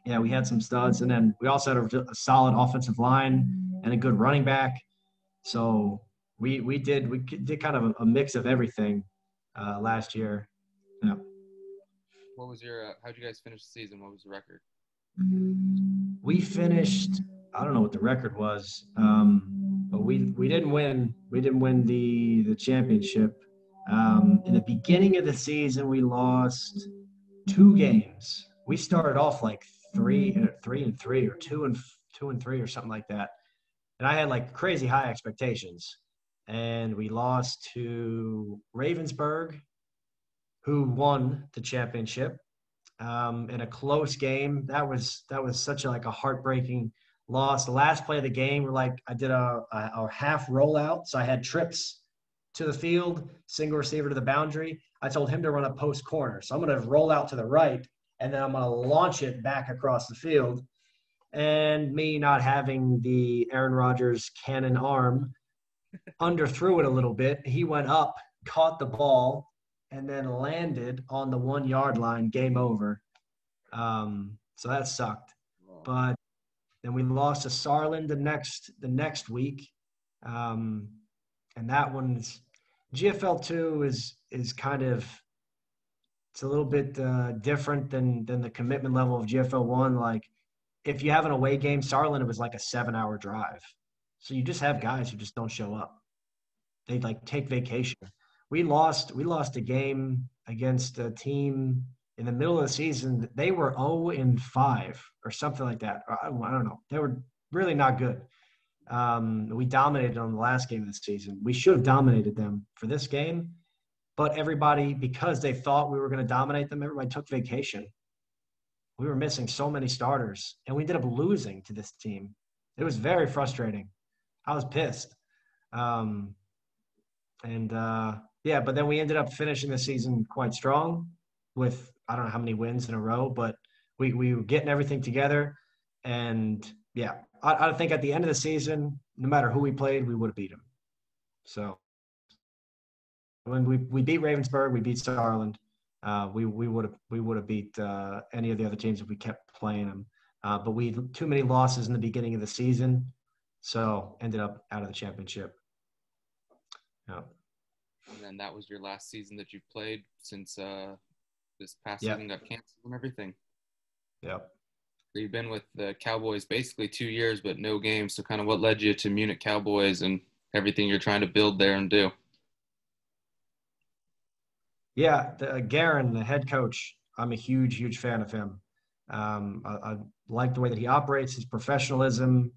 yeah, we had some studs. And then we also had a solid offensive line and a good running back. So we did kind of a mix of everything last year. Yeah. What was how'd you guys finish the season? What was the record? We finished, I don't know what the record was, but we didn't win. We didn't win the championship. In the beginning of the season, we lost 2 games. We started off like 3-3 or 2-3 or something like that. And I had like crazy high expectations. And we lost to Ravensburg, who won the championship in a close game. That was such a heartbreaking loss. The last play of the game, I did a half rollout. So I had trips to the field, single receiver to the boundary. I told him to run a post corner. So I'm going to roll out to the right, and then I'm going to launch it back across the field. And me not having the Aaron Rodgers cannon arm, underthrew it a little bit. He went up, caught the ball, and then landed on the 1 yard line. Game over. So that sucked. But then we lost to Saarland the next week, and that one's GFL 2 is kind of, it's a little bit different than the commitment level of GFL 1. Like, if you have an away game, Saarland, it was like a 7-hour drive. So you just have guys who just don't show up. They like take vacation. We lost a game against a team in the middle of the season. They were 0-5 or something like that. I don't know. They were really not good. We dominated on the last game of the season. We should have dominated them for this game, but everybody, because they thought we were going to dominate them, everybody took vacation. We were missing so many starters, and we ended up losing to this team. It was very frustrating. I was pissed. But then we ended up finishing the season quite strong with, I don't know how many wins in a row, but we were getting everything together. And, yeah, I think at the end of the season, no matter who we played, we would have beat them. So when we beat Ravensburg, we beat Saarland. We would have beat any of the other teams if we kept playing them. But we had too many losses in the beginning of the season, so ended up out of the championship. Yeah. And then that was your last season that you played since this past season got canceled and everything. Yep. So you've been with the Cowboys basically 2 years, but no games. So kind of what led you to Munich Cowboys and everything you're trying to build there and do? Yeah, Garen, the head coach, I'm a huge fan of him. I like the way that he operates, his professionalism,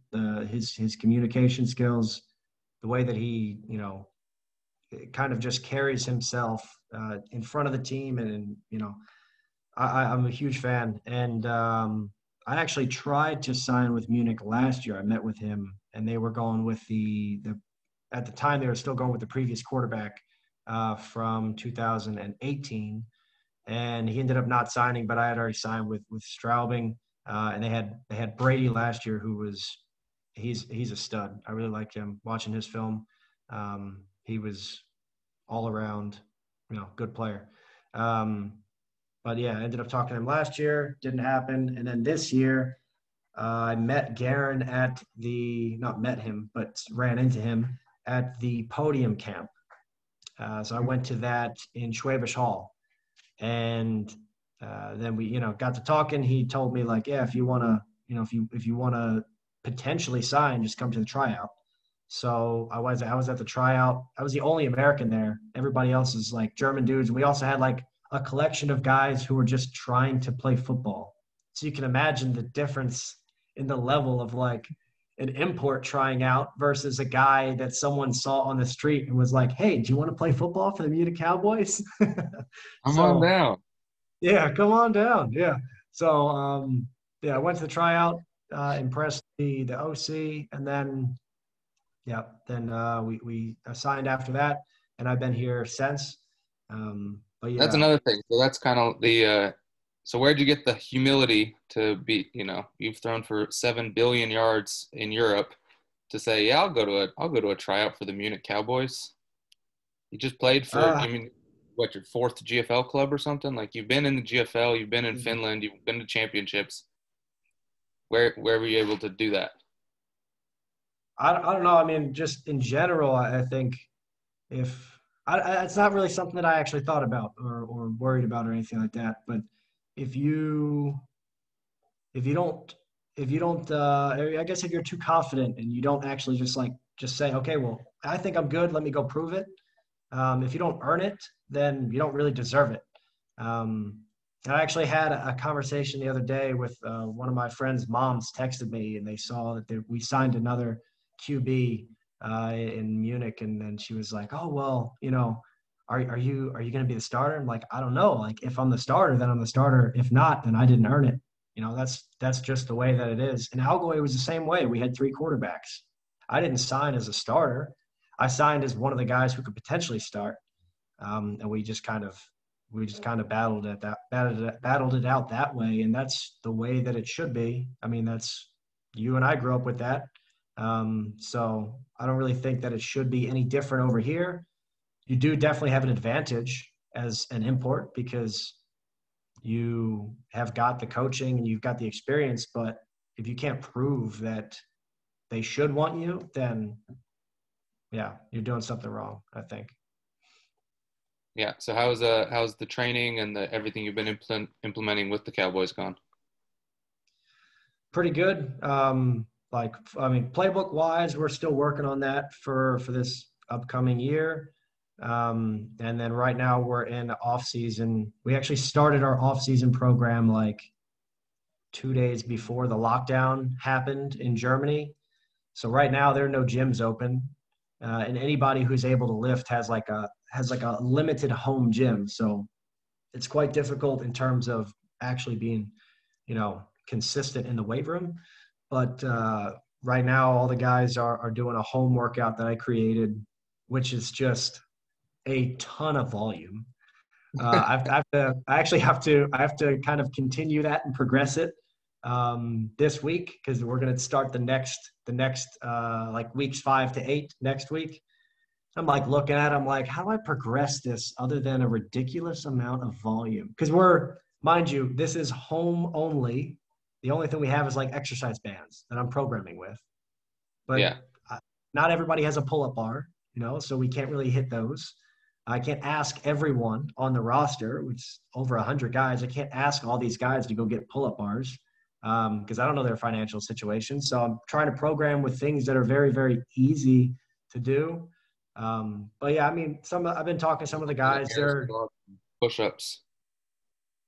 his communication skills, the way that he, kind of just carries himself in front of the team. And I'm a huge fan. And I actually tried to sign with Munich last year. I met with him, and they were going with at the time, they were still going with the previous quarterback from 2018, and he ended up not signing, but I had already signed with Straubing, and they had Brady last year, who was he's a stud. I really liked him watching his film. He was all around, good player. But yeah, I ended up talking to him last year, didn't happen, and then this year I met Garen not met him, but ran into him at the podium camp. So I went to that in Schwabish Hall, and then we, got to talking. He told me, like, yeah, if you want to, if you want to potentially sign, just come to the tryout. So I was at the tryout. I was the only American there. Everybody else is like German dudes. We also had like a collection of guys who were just trying to play football. So you can imagine the difference in the level of like an import trying out versus a guy that someone saw on the street and was like, hey, do you want to play football for the Munich Cowboys? Come on down. Yeah, come on down. Yeah. So, I went to the tryout, impressed the OC, and then, we signed after that, and I've been here since. But yeah. That's another thing. So that's kind of so where'd you get the humility to be, you've thrown for 7 billion yards in Europe to say, yeah, I'll go to a tryout for the Munich Cowboys. You just played for, your fourth GFL club or something? Like, you've been in the GFL, you've been in Finland, you've been to championships. Where were you able to do that? I don't know. I mean, just in general, I think it's not really something that I actually thought about or worried about or anything like that. But if you don't, I guess if you're too confident and you don't actually just say, okay, well, I think I'm good, let me go prove it. If you don't earn it, then you don't really deserve it. I actually had a conversation the other day with one of my friends' moms texted me, and they saw that we signed another QB in Munich, and then she was like, oh, well, are you going to be the starter? I'm like, I don't know. Like, if I'm the starter, then I'm the starter. If not, then I didn't earn it. That's just the way that it is. And Allgau was the same way. We had 3 quarterbacks. I didn't sign as a starter. I signed as one of the guys who could potentially start. And we just kind of battled it out that way. And that's the way that it should be. I mean, that's you and I grew up with that. So I don't really think that it should be any different over here. You do definitely have an advantage as an import because you have got the coaching and you've got the experience, but if you can't prove that they should want you, then yeah, you're doing something wrong, I think. Yeah. So how's the training and the everything you've been implementing with the Cowboys gone? Pretty good. Playbook wise, we're still working on that for this upcoming year. And then right now we're in off season. We actually started our off season program like 2 days before the lockdown happened in Germany. So right now there are no gyms open, and anybody who's able to lift has like a limited home gym. So it's quite difficult in terms of actually being, consistent in the weight room. But right now, all the guys are doing a home workout that I created, which is just a ton of volume. I have to kind of continue that and progress it this week because we're going to start the next like weeks 5 to 8 next week. I'm like looking at it, I'm like, how do I progress this other than a ridiculous amount of volume? Because mind you, this is home only. The only thing we have is like exercise bands that I'm programming with. But Yeah. not everybody has a pull-up bar, so we can't really hit those. I can't ask everyone on the roster, which is over 100 guys. I can't ask all these guys to go get pull-up bars because I don't know their financial situation. So I'm trying to program with things that are very, very easy to do. But yeah, I mean, I've been talking to some of the guys. They're push-ups.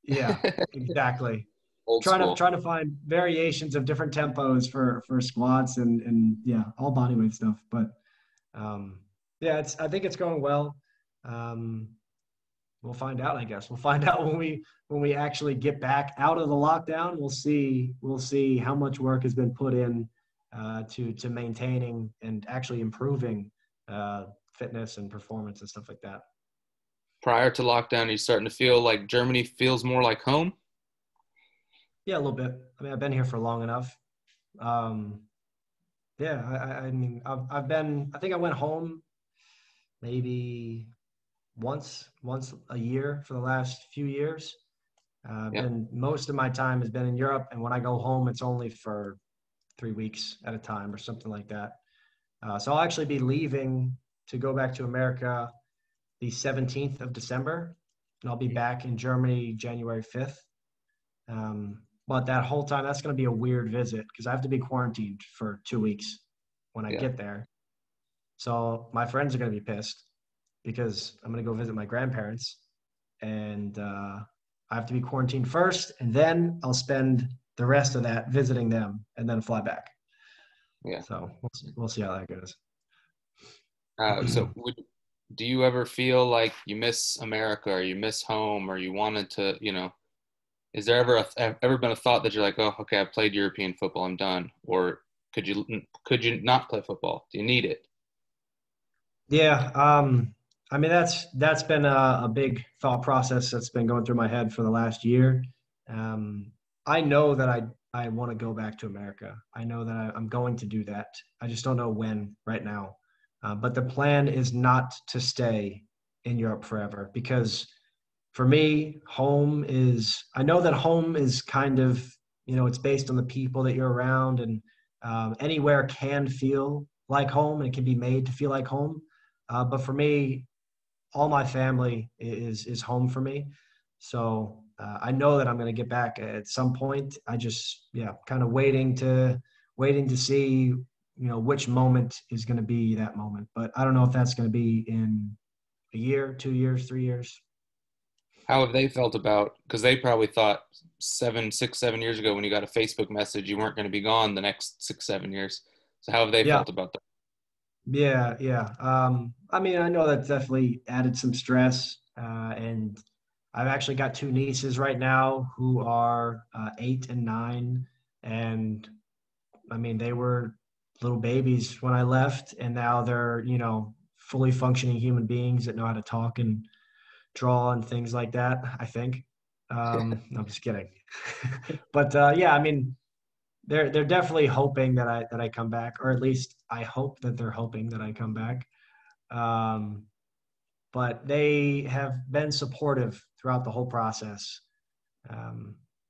Yeah, exactly. Old school. Trying to find variations of different tempos for squats and yeah, all bodyweight stuff. But yeah, I think it's going well. We'll find out, I guess. We'll find out when we actually get back out of the lockdown. We'll see how much work has been put in to maintaining and actually improving fitness and performance and stuff like that. Prior to lockdown, are you starting to feel like Germany feels more like home? Yeah, a little bit. I mean, I've been here for long enough. Yeah, I mean, I think I went home maybe once a year for the last few years. And most of my time has been in Europe. And when I go home, it's only for 3 weeks at a time or something like that. So I'll actually be leaving to go back to America the 17th of December. And I'll be back in Germany January 5th. But that whole time, that's going to be a weird visit because I have to be quarantined for 2 weeks when I get there. So my friends are going to be pissed because I'm going to go visit my grandparents. And I have to be quarantined first, and then I'll spend the rest of that visiting them and then fly back. Yeah. So we'll see how that goes. Do you ever feel like you miss America or you miss home or you wanted to, is there ever been a thought that you're like, oh, okay, I played European football, I'm done? Or could you not play football? Do you need it? Yeah. I mean, that's been a big thought process that's been going through my head for the last year. I know that I want to go back to America. I know that I'm going to do that. I just don't know when right now. But the plan is not to stay in Europe forever because for me, I know that home is kind of, it's based on the people that you're around, and anywhere can feel like home and it can be made to feel like home. But for me, all my family is home for me. So I know that I'm going to get back at some point. I just, kind of waiting to see, which moment is going to be that moment. But I don't know if that's going to be in a year, 2 years, 3 years. How have they felt because they probably thought 6, 7 years ago when you got a Facebook message, you weren't going to be gone the next 6, 7 years. So how have they felt about that? Yeah. I mean, I know that definitely added some stress. And I've actually got 2 nieces right now who are 8 and 9. And I mean, they were little babies when I left, and now they're, fully functioning human beings that know how to talk and draw and things like that, I think. No, I'm just kidding. But yeah, I mean, they're definitely hoping that I come back, or at least I hope that they're hoping that I come back. But they have been supportive throughout the whole process.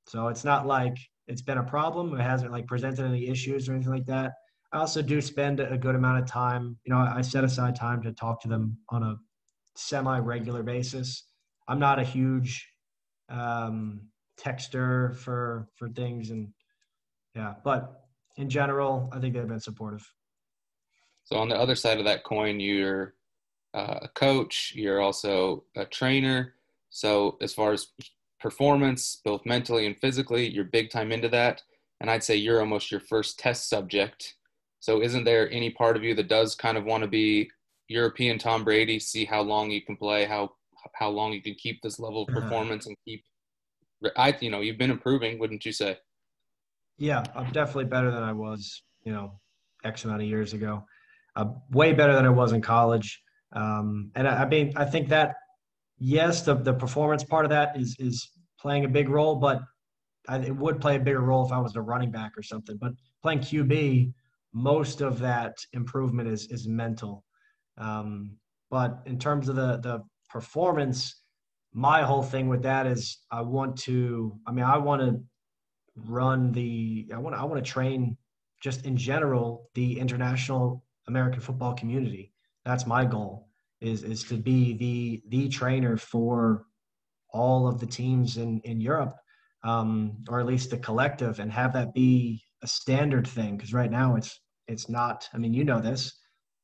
So it's not like it's been a problem. It hasn't like presented any issues or anything like that. I also do spend a good amount of time. I set aside time to talk to them on a semi-regular basis. I'm not a huge texter for things, and yeah, but in general, I think they've been supportive. So on the other side of that coin, you're a coach, you're also a trainer. So as far as performance, both mentally and physically, you're big time into that. And I'd say you're almost your first test subject. So isn't there any part of you that does kind of want to be European Tom Brady, see how long you can play, how long you can keep this level of performance and keep, you've been improving, wouldn't you say? Yeah, I'm definitely better than I was, X amount of years ago. Way better than I was in college. And I mean, I think that, yes, the performance part of that is playing a big role, but it would play a bigger role if I was a running back or something. But playing QB, most of that improvement is mental. But in terms of the performance, my whole thing with that is I want to train just in general the international American football community. That's my goal, is to be the trainer for all of the teams in Europe, or at least the collective, and have that be a standard thing. Because right now it's not. I mean, this.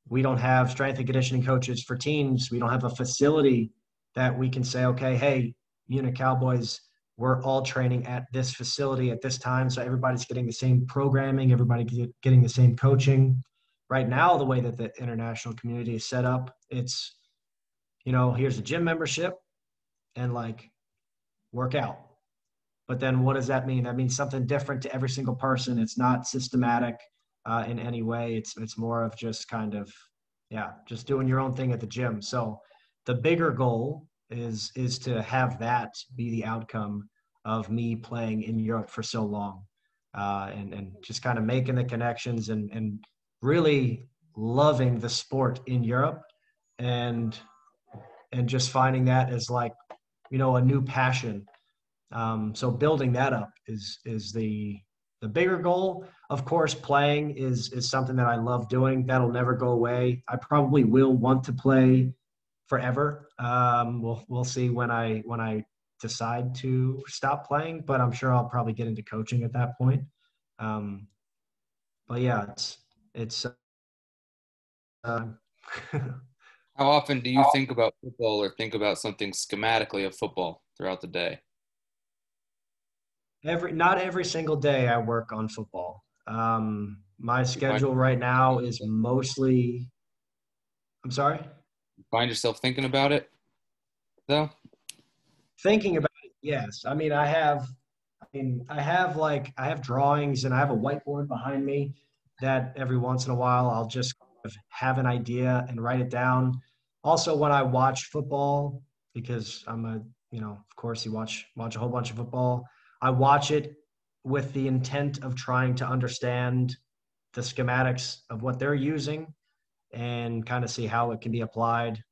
We don't have strength and conditioning coaches for teams. We don't have a facility that we can say, okay, hey, Munich Cowboys, we're all training at this facility at this time. So everybody's getting the same programming, everybody getting the same coaching. Right now, the way that the international community is set up, it's, here's a gym membership and like work out. But then what does that mean? That means something different to every single person. It's not systematic in any way. It's more of just kind of, just doing your own thing at the gym. So the bigger goal is to have that be the outcome of me playing in Europe for so long, and just kind of making the connections and really loving the sport in Europe, and just finding that as like, a new passion. So building that up is the bigger goal. Of course, playing is something that I love doing. That'll never go away. I probably will want to play forever. We'll see when I decide to stop playing, but I'm sure I'll probably get into coaching at that point. But yeah, it's How often do you think about football or think about something schematically of football throughout the day? not every single day I work on football. My schedule right now is mostly. I'm sorry. Find yourself thinking about it, though? Thinking about it, yes. I mean, I have drawings, and I have a whiteboard behind me that every once in a while I'll just have an idea and write it down. Also, when I watch football, because of course you watch a whole bunch of football, I watch it with the intent of trying to understand the schematics of what they're using and kind of see how it can be applied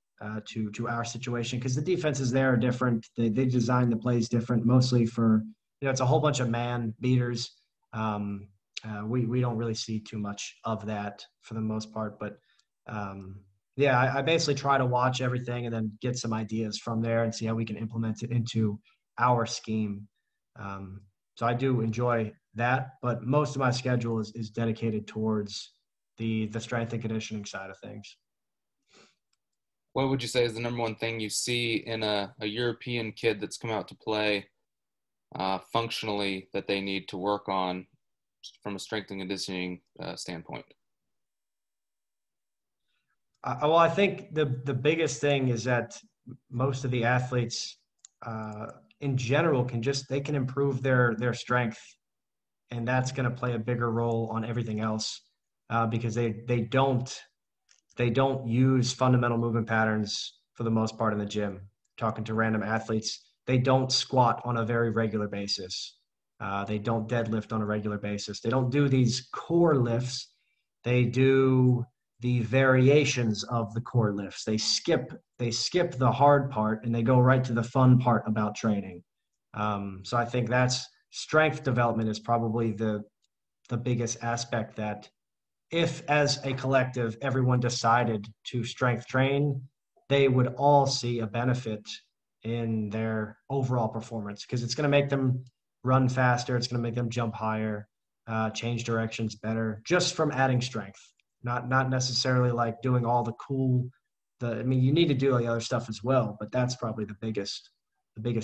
to our situation, because the defenses there are different. They design the plays different, mostly for, it's a whole bunch of man beaters. We don't really see too much of that for the most part, but I basically try to watch everything and then get some ideas from there and see how we can implement it into our scheme. So I do enjoy that, but most of my schedule is dedicated towards the strength and conditioning side of things. What would you say is the number one thing you see in a European kid that's come out to play functionally that they need to work on from a strength and conditioning standpoint? Well, I think the biggest thing is that most of the athletes in general they can improve their strength, and that's going to play a bigger role on everything else, because they don't use fundamental movement patterns for the most part in the gym. Talking to random athletes, they don't squat on a very regular basis. They don't deadlift on a regular basis. They don't do these core lifts. They do the variations of the core lifts. They skip the hard part and they go right to the fun part about training. So I think that's strength development is probably the biggest aspect that if as a collective everyone decided to strength train, they would all see a benefit in their overall performance because it's going to make them run faster. It's going to make them jump higher, change directions better just from adding strength, not necessarily like doing all the cool, I mean, you need to do all the other stuff as well, but that's probably the biggest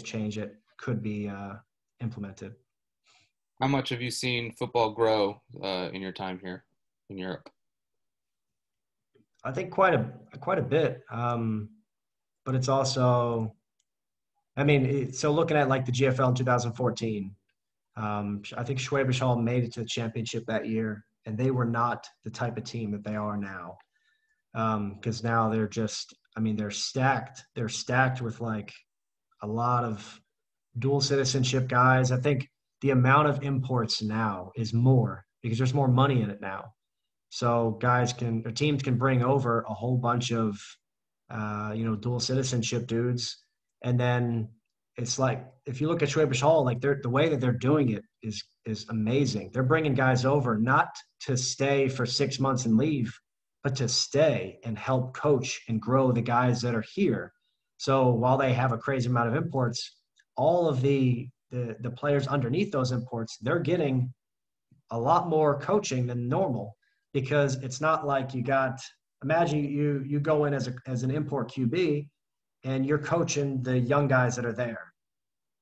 change that could be implemented. How much have you seen football grow in your time here in Europe? I think quite a bit. But it's also, I mean, so looking at like the GFL in 2014, I think Schwäbisch Hall made it to the championship that year, and they were not the type of team that they are now. Because now they're just, I mean, they're stacked. They're stacked with like a lot of dual citizenship guys. I think the amount of imports now is more because there's more money in it now. So teams can bring over a whole bunch of, dual citizenship dudes. And then it's like, if you look at Schwäbisch Hall, like the way that they're doing it is amazing. They're bringing guys over not to stay for 6 months and leave, but to stay and help coach and grow the guys that are here. So while they have a crazy amount of imports, all of the players underneath those imports, they're getting a lot more coaching than normal because it's not like imagine you go in as an import QB and you're coaching the young guys that are there,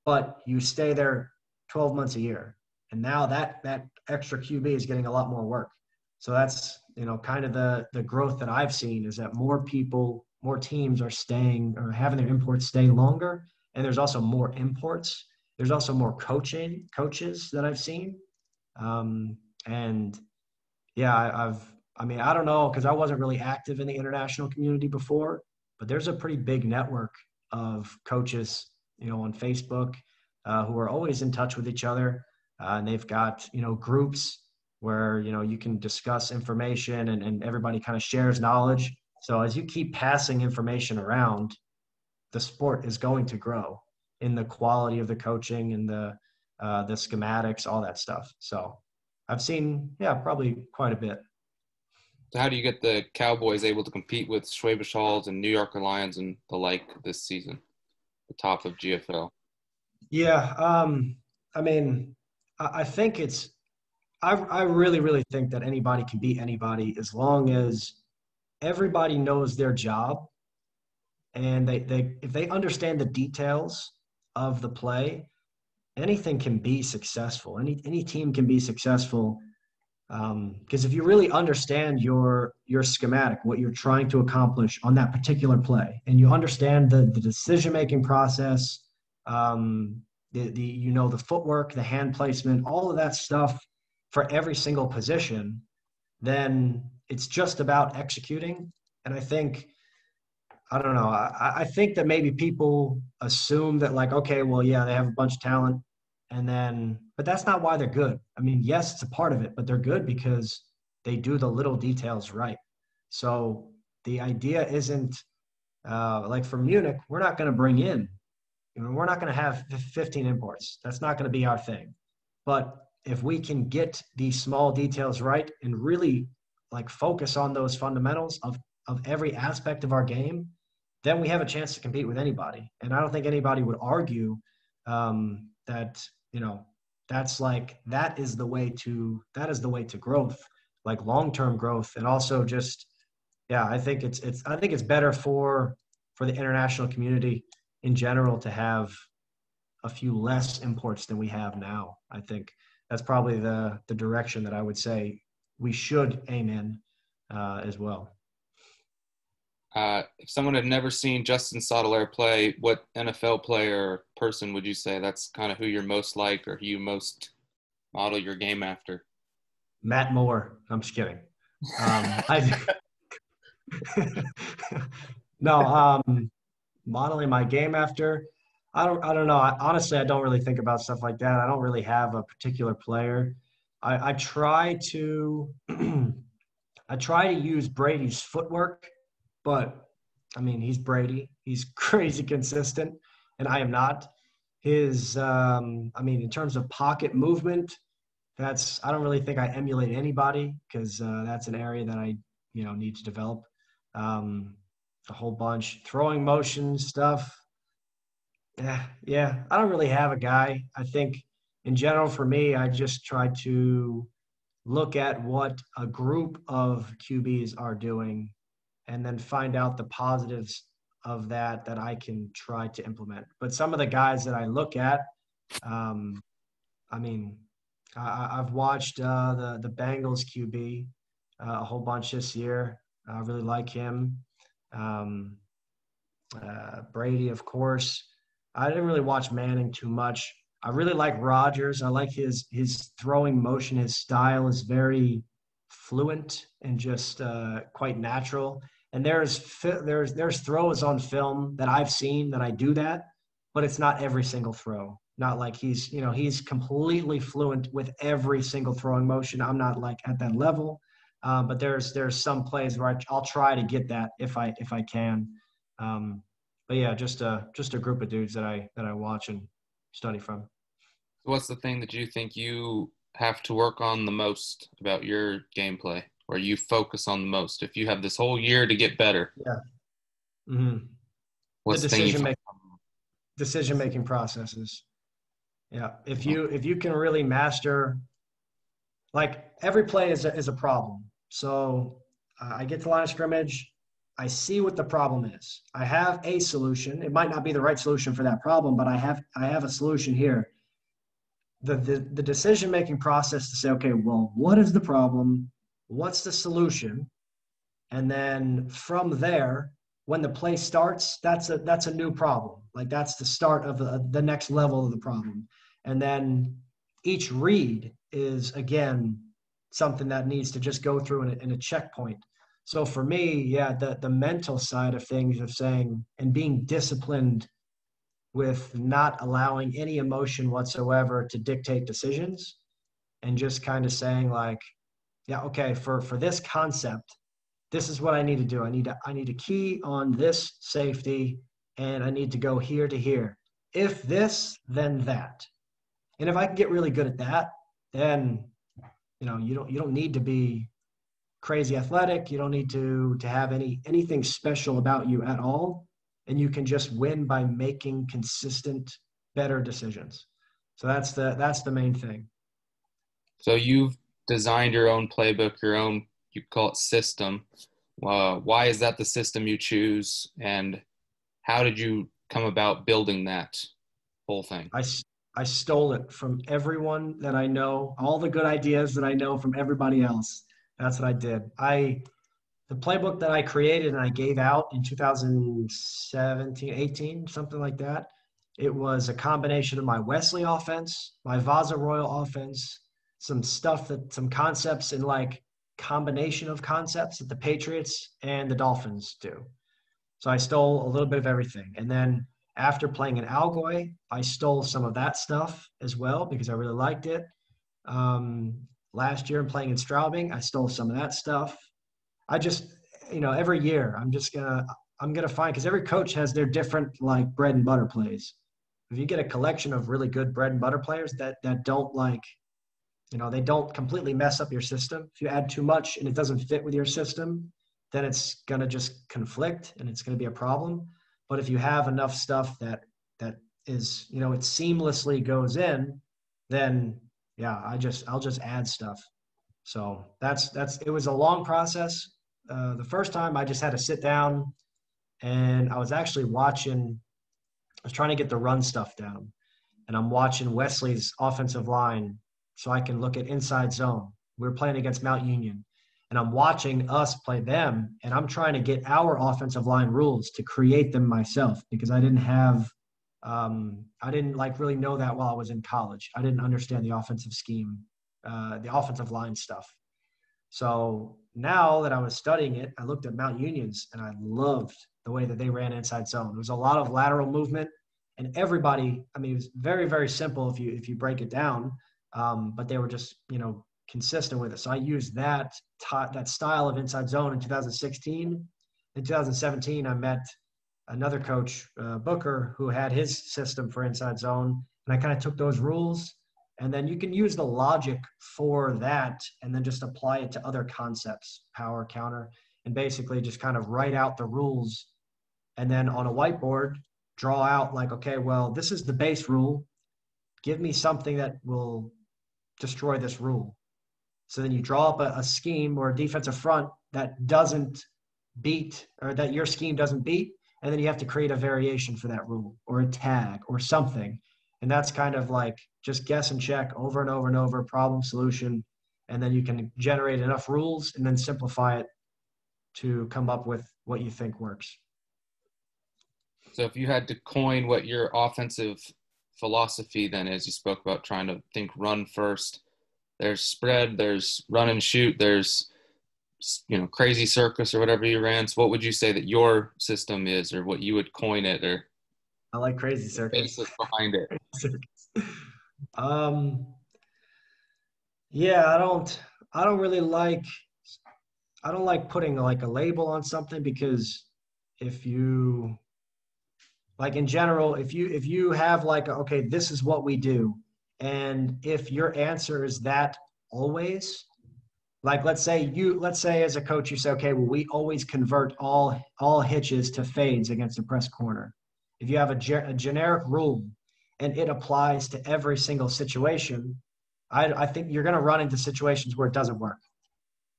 but you stay there 12 months a year. And now that extra QB is getting a lot more work. So that's, kind of the growth that I've seen is that more teams are staying or having their imports stay longer. And there's also more imports. There's also more coaches that I've seen. And yeah, I don't know, because I wasn't really active in the international community before, but there's a pretty big network of coaches, on Facebook who are always in touch with each other. And they've got, groups where, you can discuss information and everybody kind of shares knowledge. So as you keep passing information around, the sport is going to grow in the quality of the coaching and the schematics, all that stuff. So I've seen, probably quite a bit. So how do you get the Cowboys able to compete with Schwäbisch Halls and New Yorker Lions and the like this season, the top of GFL? Yeah, I mean, I think I really, really think that anybody can beat anybody as long as everybody knows their job and if they understand the details of the play, anything can be successful. Any team can be successful because if you really understand your schematic, what you're trying to accomplish on that particular play, and you understand the decision-making process, the footwork, the hand placement, all of that stuff for every single position, then it's just about executing. And I think, I don't know, I think that maybe people assume that like, okay, well, yeah, they have a bunch of talent. But that's not why they're good. I mean, yes, it's a part of it, but they're good because they do the little details right. So the idea isn't like for Munich, we're not going to bring in, we're not going to have 15 imports. That's not going to be our thing. But if we can get these small details right and really like focus on those fundamentals of every aspect of our game, then we have a chance to compete with anybody. And I don't think anybody would argue that, that is the way to growth, like long-term growth. And also just, I think it's better for the international community in general to have a few less imports than we have now. I think that's probably the direction that I would say we should aim in as well. If someone had never seen Justin Sottilare play, what NFL player or person would you say that's kind of who you're most like or who you most model your game after? Matt Moore. I'm just kidding. No, modeling my game after. I don't know. Honestly, I don't really think about stuff like that. I don't really have a particular player. I try to I try to use Brady's footwork, but I mean, he's Brady. He's crazy consistent, and I am not. I mean, in terms of pocket movement, I don't really think I emulate anybody because that's an area that I, need to develop um, a whole bunch. Throwing motion stuff, yeah, I don't really have a guy. I think in general for me, I just try to look at what a group of QBs are doing and then find out the positives of that I can try to implement. But some of the guys that I look at, um, I mean, I've watched the Bengals QB a whole bunch this year. I really like him. Um, Brady, of course. I didn't really watch Manning too much. I really like Rodgers. I like his throwing motion. His style is very fluent and just quite natural. And there's throws on film that I've seen that I do that, but it's not every single throw. Not like he's completely fluent with every single throwing motion. I'm not like at that level, but there's some plays where I'll try to get that if I can. Um, but yeah, just a group of dudes that I watch and study from. What's the thing that you think you have to work on the most about your gameplay, or you focus on the most? If you have this whole year to get better, Yeah. hmm The what's the thing you focus decision making processes. Yeah. If you can really master, like every play is a problem. So I get to the line of scrimmage. I see what the problem is. I have a solution. It might not be the right solution for that problem, but I have a solution here. The decision making process to say, okay, well, what is the problem? What's the solution? And then from there, when the play starts, that's a new problem. Like that's the start of the next level of the problem. And then each read is again something that needs to just go through in a checkpoint. So for me, yeah, the mental side of things of saying and being disciplined with not allowing any emotion whatsoever to dictate decisions and just kind of saying like, yeah, okay, for this concept, this is what I need to do. I need to key on this safety and I need to go here to here. If this, then that. And if I can get really good at that, then you don't need to be crazy athletic. You don't need to have anything special about you at all. And you can just win by making consistent, better decisions. So that's the main thing. So you've designed your own playbook, your own, you call it system. Why is that the system you choose, and how did you come about building that whole thing? I, I stole it from everyone that I know, all the good ideas that I know from everybody else. That's what I did. The playbook that I created and I gave out in 2017, 18, something like that. It was a combination of my Wesley offense, my Wasa Royal offense, some concepts in like combination of concepts that the Patriots and the Dolphins do. So I stole a little bit of everything. And then after playing in Allgäu, I stole some of that stuff as well because I really liked it. Um, Last year, playing in Straubing, I stole some of that stuff. I just, every year I'm gonna find because every coach has their different like bread and butter plays. If you get a collection of really good bread and butter players that don't like, they don't completely mess up your system. If you add too much and it doesn't fit with your system, then it's gonna just conflict and it's gonna be a problem. But if you have enough stuff that is, it seamlessly goes in, then yeah, I'll just add stuff. So that's it was a long process. The first time I just had to sit down and I was actually watching, I was trying to get the run stuff down. And I'm watching Wesley's offensive line so I can look at inside zone. We were playing against Mount Union. And I'm watching us play them, and I'm trying to get our offensive line rules to create them myself because I didn't like really know that while I was in college. I didn't understand the offensive scheme, the offensive line stuff. So now that I was studying it, I looked at Mount Union's and I loved the way that they ran inside zone. There was a lot of lateral movement And everybody, I mean, it was very, very simple if you break it down, but they were just, consistent with it. So I used that style of inside zone in 2016. In 2017, I met another coach, Booker, who had his system for inside zone. And I kind of took those rules, and then you can use the logic for that and then just apply it to other concepts, power, counter, and basically just kind of write out the rules. And then on a whiteboard, draw out like, okay, well, this is the base rule. Give me something that will destroy this rule. So then you draw up a scheme or a defensive front that doesn't beat, or that your scheme doesn't beat. And then you have to create a variation for that rule or a tag or something. And that's kind of like just guess and check over and over and over, problem solution. And then you can generate enough rules and then simplify it to come up with what you think works. So if you had to coin what your offensive philosophy then is, you spoke about trying to think run first. There's spread, there's run and shoot, there's crazy circus or whatever you ran. So what would you say that your system is, or what you would coin it, or I like crazy circus. basis behind it? Yeah, I don't really like putting like a label on something, because if you like in general, if you have like, okay, this is what we do, and if your answer is that always, like let's say as a coach you say, okay, well, we always convert all hitches to fades against a press corner. If you have a generic rule and it applies to every single situation, I think you're going to run into situations where it doesn't work.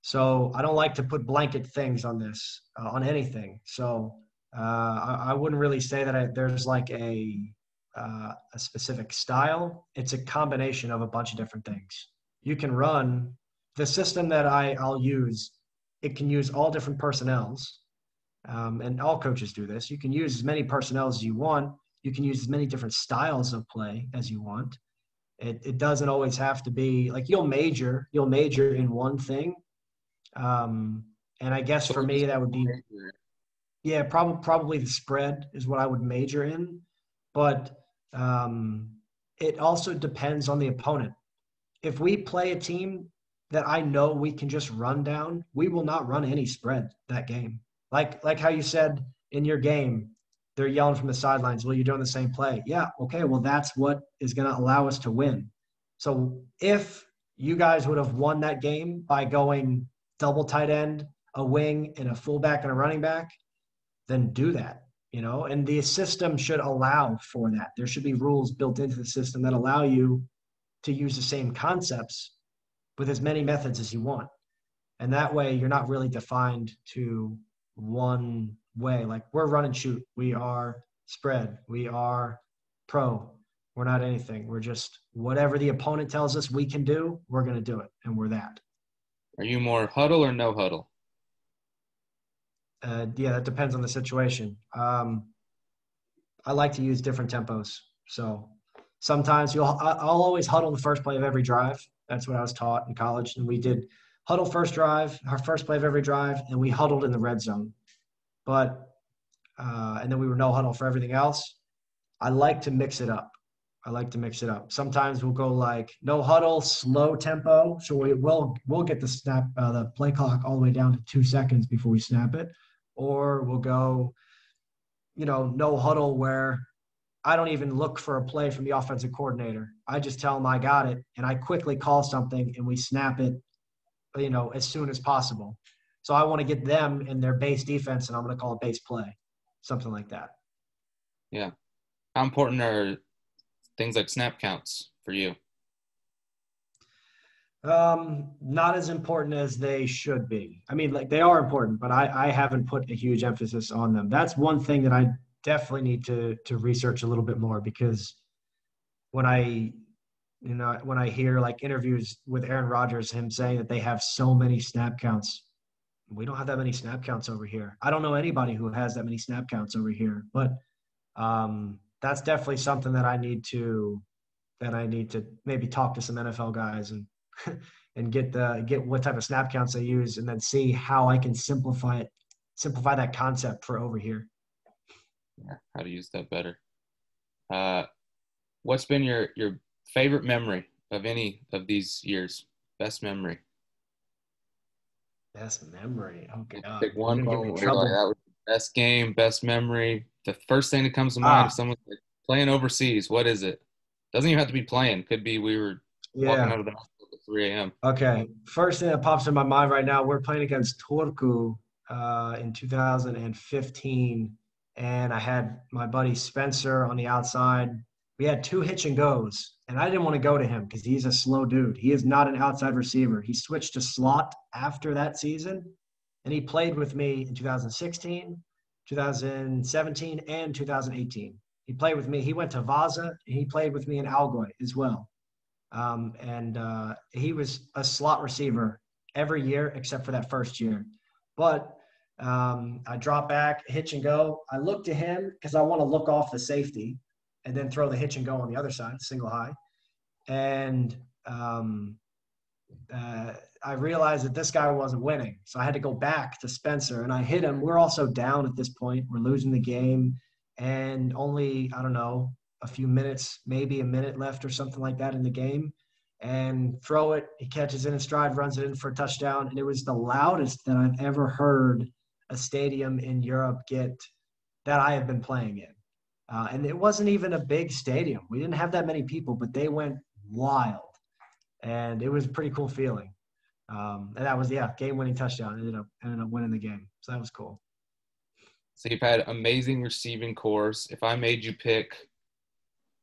So I don't like to put blanket things on this, on anything. So I wouldn't really say that there's like a specific style. It's a combination of a bunch of different things. You can run the system that I'll use. It can use all different personnels, and all coaches do this. You can use as many personnels as you want. You can use as many different styles of play as you want. It doesn't always have to be like you'll major in one thing. And I guess for me that would be, yeah, probably the spread is what I would major in. But it also depends on the opponent. If we play a team that I know we can just run down, we will not run any spread that game. Like how you said in your game, they're yelling from the sidelines, well, you're doing the same play. Yeah, okay, well, that's what is going to allow us to win. So if you guys would have won that game by going double tight end, a wing, and a fullback and a running back, then do that, and the system should allow for that. There should be rules built into the system that allow you to use the same concepts with as many methods as you want. And that way you're not really defined to one way. Like we're run and shoot. We are spread. We are pro. We're not anything. We're just whatever the opponent tells us we can do, we're going to do it. And we're that. Are you more huddle or no huddle? Yeah, that depends on the situation. I like to use different tempos. So sometimes I'll always huddle the first play of every drive. That's what I was taught in college. And we did huddle first drive, our first play of every drive, and we huddled in the red zone. But and then we were no huddle for everything else. I like to mix it up. Sometimes we'll go like no huddle, slow tempo. So we'll get the play clock all the way down to 2 seconds before we snap it. Or we'll go, no huddle where I don't even look for a play from the offensive coordinator. I just tell them I got it, and I quickly call something, and we snap it, as soon as possible. So I want to get them in their base defense, and I'm going to call it base play, something like that. Yeah. How important are things like snap counts for you? Not as important as they should be. I mean, like they are important, but I haven't put a huge emphasis on them. That's one thing that I definitely need to research a little bit more, because when I hear like interviews with Aaron Rodgers, him saying that they have so many snap counts, we don't have that many snap counts over here. I don't know anybody who has that many snap counts over here, but that's definitely something that I need to maybe talk to some NFL guys and get what type of snap counts they use, and then see how I can simplify that concept for over here. Yeah, how to use that better. Uh, what's been your favorite memory of any of these years? Best memory. Best memory. Oh Pick God, you're one gonna get me moment in where you're like, trouble. that was the best game, best memory. The first thing that comes to mind if Ah, someone's like playing overseas, what is it? Doesn't even have to be playing. Could be we were walking yeah. out of the house at 3 a.m. Okay. First thing that pops in my mind right now, we're playing against Turku in 2015, and I had my buddy Spencer on the outside. We had two hitch and goes, and I didn't want to go to him because he's a slow dude. He is not an outside receiver. He switched to slot after that season, and he played with me in 2016, 2017, and 2018. He played with me. He went to Vasa, and he played with me in Allgäu as well. And he was a slot receiver every year except for that first year. But I drop back, hitch and go. I look to him because I want to look off the safety and then throw the hitch and go on the other side, single high. And I realized that this guy wasn't winning. So I had to go back to Spencer and I hit him. We're also down at this point. We're losing the game. And only, I don't know, a few minutes, maybe a minute left or something like that in the game. And throw it. He catches it in stride, runs it in for a touchdown. And it was the loudest that I've ever heard a stadium in Europe get that I have been playing in. And it wasn't even a big stadium. We didn't have that many people, but they went wild. And it was a pretty cool feeling. And that was, yeah, game-winning touchdown. Ended up winning the game. So that was cool. So you've had amazing receiving cores. If I made you pick,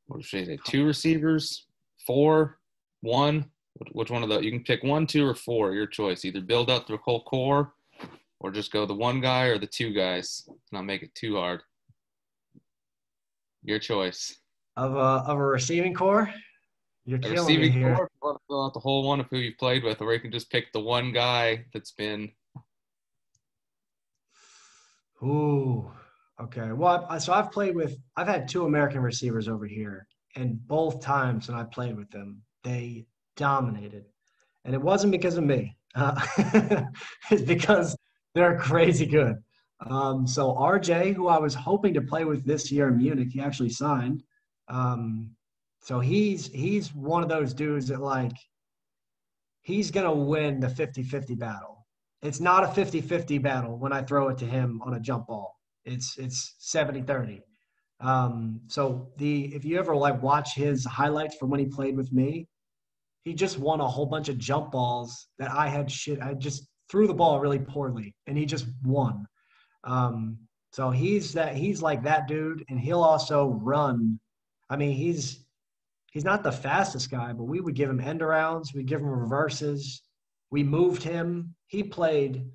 what should I say, two receivers, four, one, which one of those? You can pick one, two, or four, your choice. Either build up the whole core or just go the one guy or the two guys. Not make it too hard. Your choice. Of a receiving core, you're A killing me receiving here. core, if you want to fill out the whole one of who you've played with, or you can just pick the one guy that's been. Ooh, okay. Well, so I've had two American receivers over here, and both times when I played with them, they dominated. And it wasn't because of me. It's because they're crazy good. So RJ, who I was hoping to play with this year in Munich, he actually signed. Um, so he's one of those dudes that like he's gonna win the 50-50 battle. It's not a 50-50 battle when I throw it to him on a jump ball. It's 70-30. So if you ever like watch his highlights from when he played with me, he just won a whole bunch of jump balls that I just threw the ball really poorly and he just won. So he's like that dude, and he'll also run. I mean, he's not the fastest guy, but we would give him end arounds, we give him reverses. We moved him. He played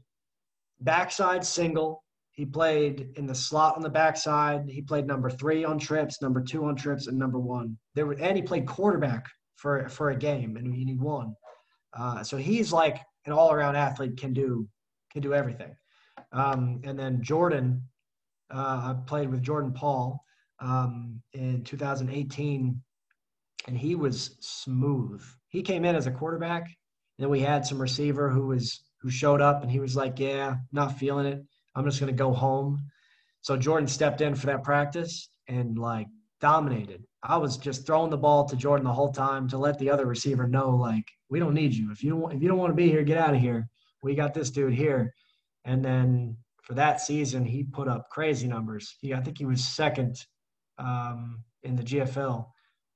backside single. He played in the slot on the backside. He played number 3 on trips, number 2 on trips, and number 1. And he played quarterback for a game, and he won. So he's like an all-around athlete, can do everything. And then Jordan, I played with Jordan Paul in 2018, and he was smooth. He came in as a quarterback, and then we had some receiver who showed up, and he was like, "Yeah, not feeling it. I'm just gonna go home." So Jordan stepped in for that practice and like dominated. I was just throwing the ball to Jordan the whole time to let the other receiver know, like, we don't need you. If you don't want to be here, get out of here. We got this dude here. And then for that season, he put up crazy numbers. I think he was second in the GFL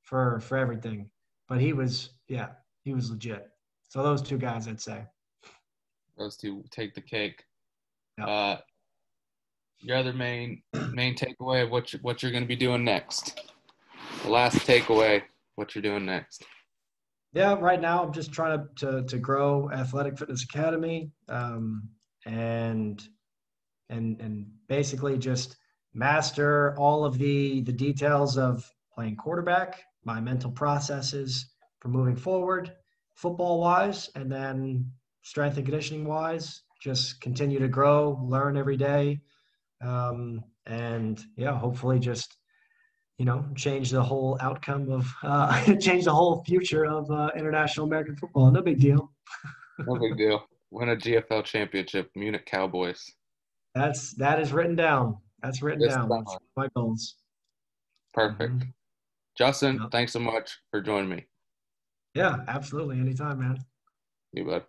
for everything. But he was legit. So those two guys, I'd say. Those two take the cake. Yep. Your other main takeaway of what you're going to be doing next. The last takeaway, what you're doing next. Yeah, right now I'm just trying to grow Athletic Fitness Academy, and basically just master all of the details of playing quarterback, my mental processes for moving forward, football wise, and then strength and conditioning wise. Just continue to grow, learn every day, and yeah, hopefully just change the whole outcome of change the whole future of international American football. No big deal. No big deal. Win a GFL championship, Munich Cowboys. That is written down. That's written This down. summer. That's my goals. Perfect. Mm-hmm. Justin, Yeah, thanks so much for joining me. yeah, absolutely. Anytime, man. You bet.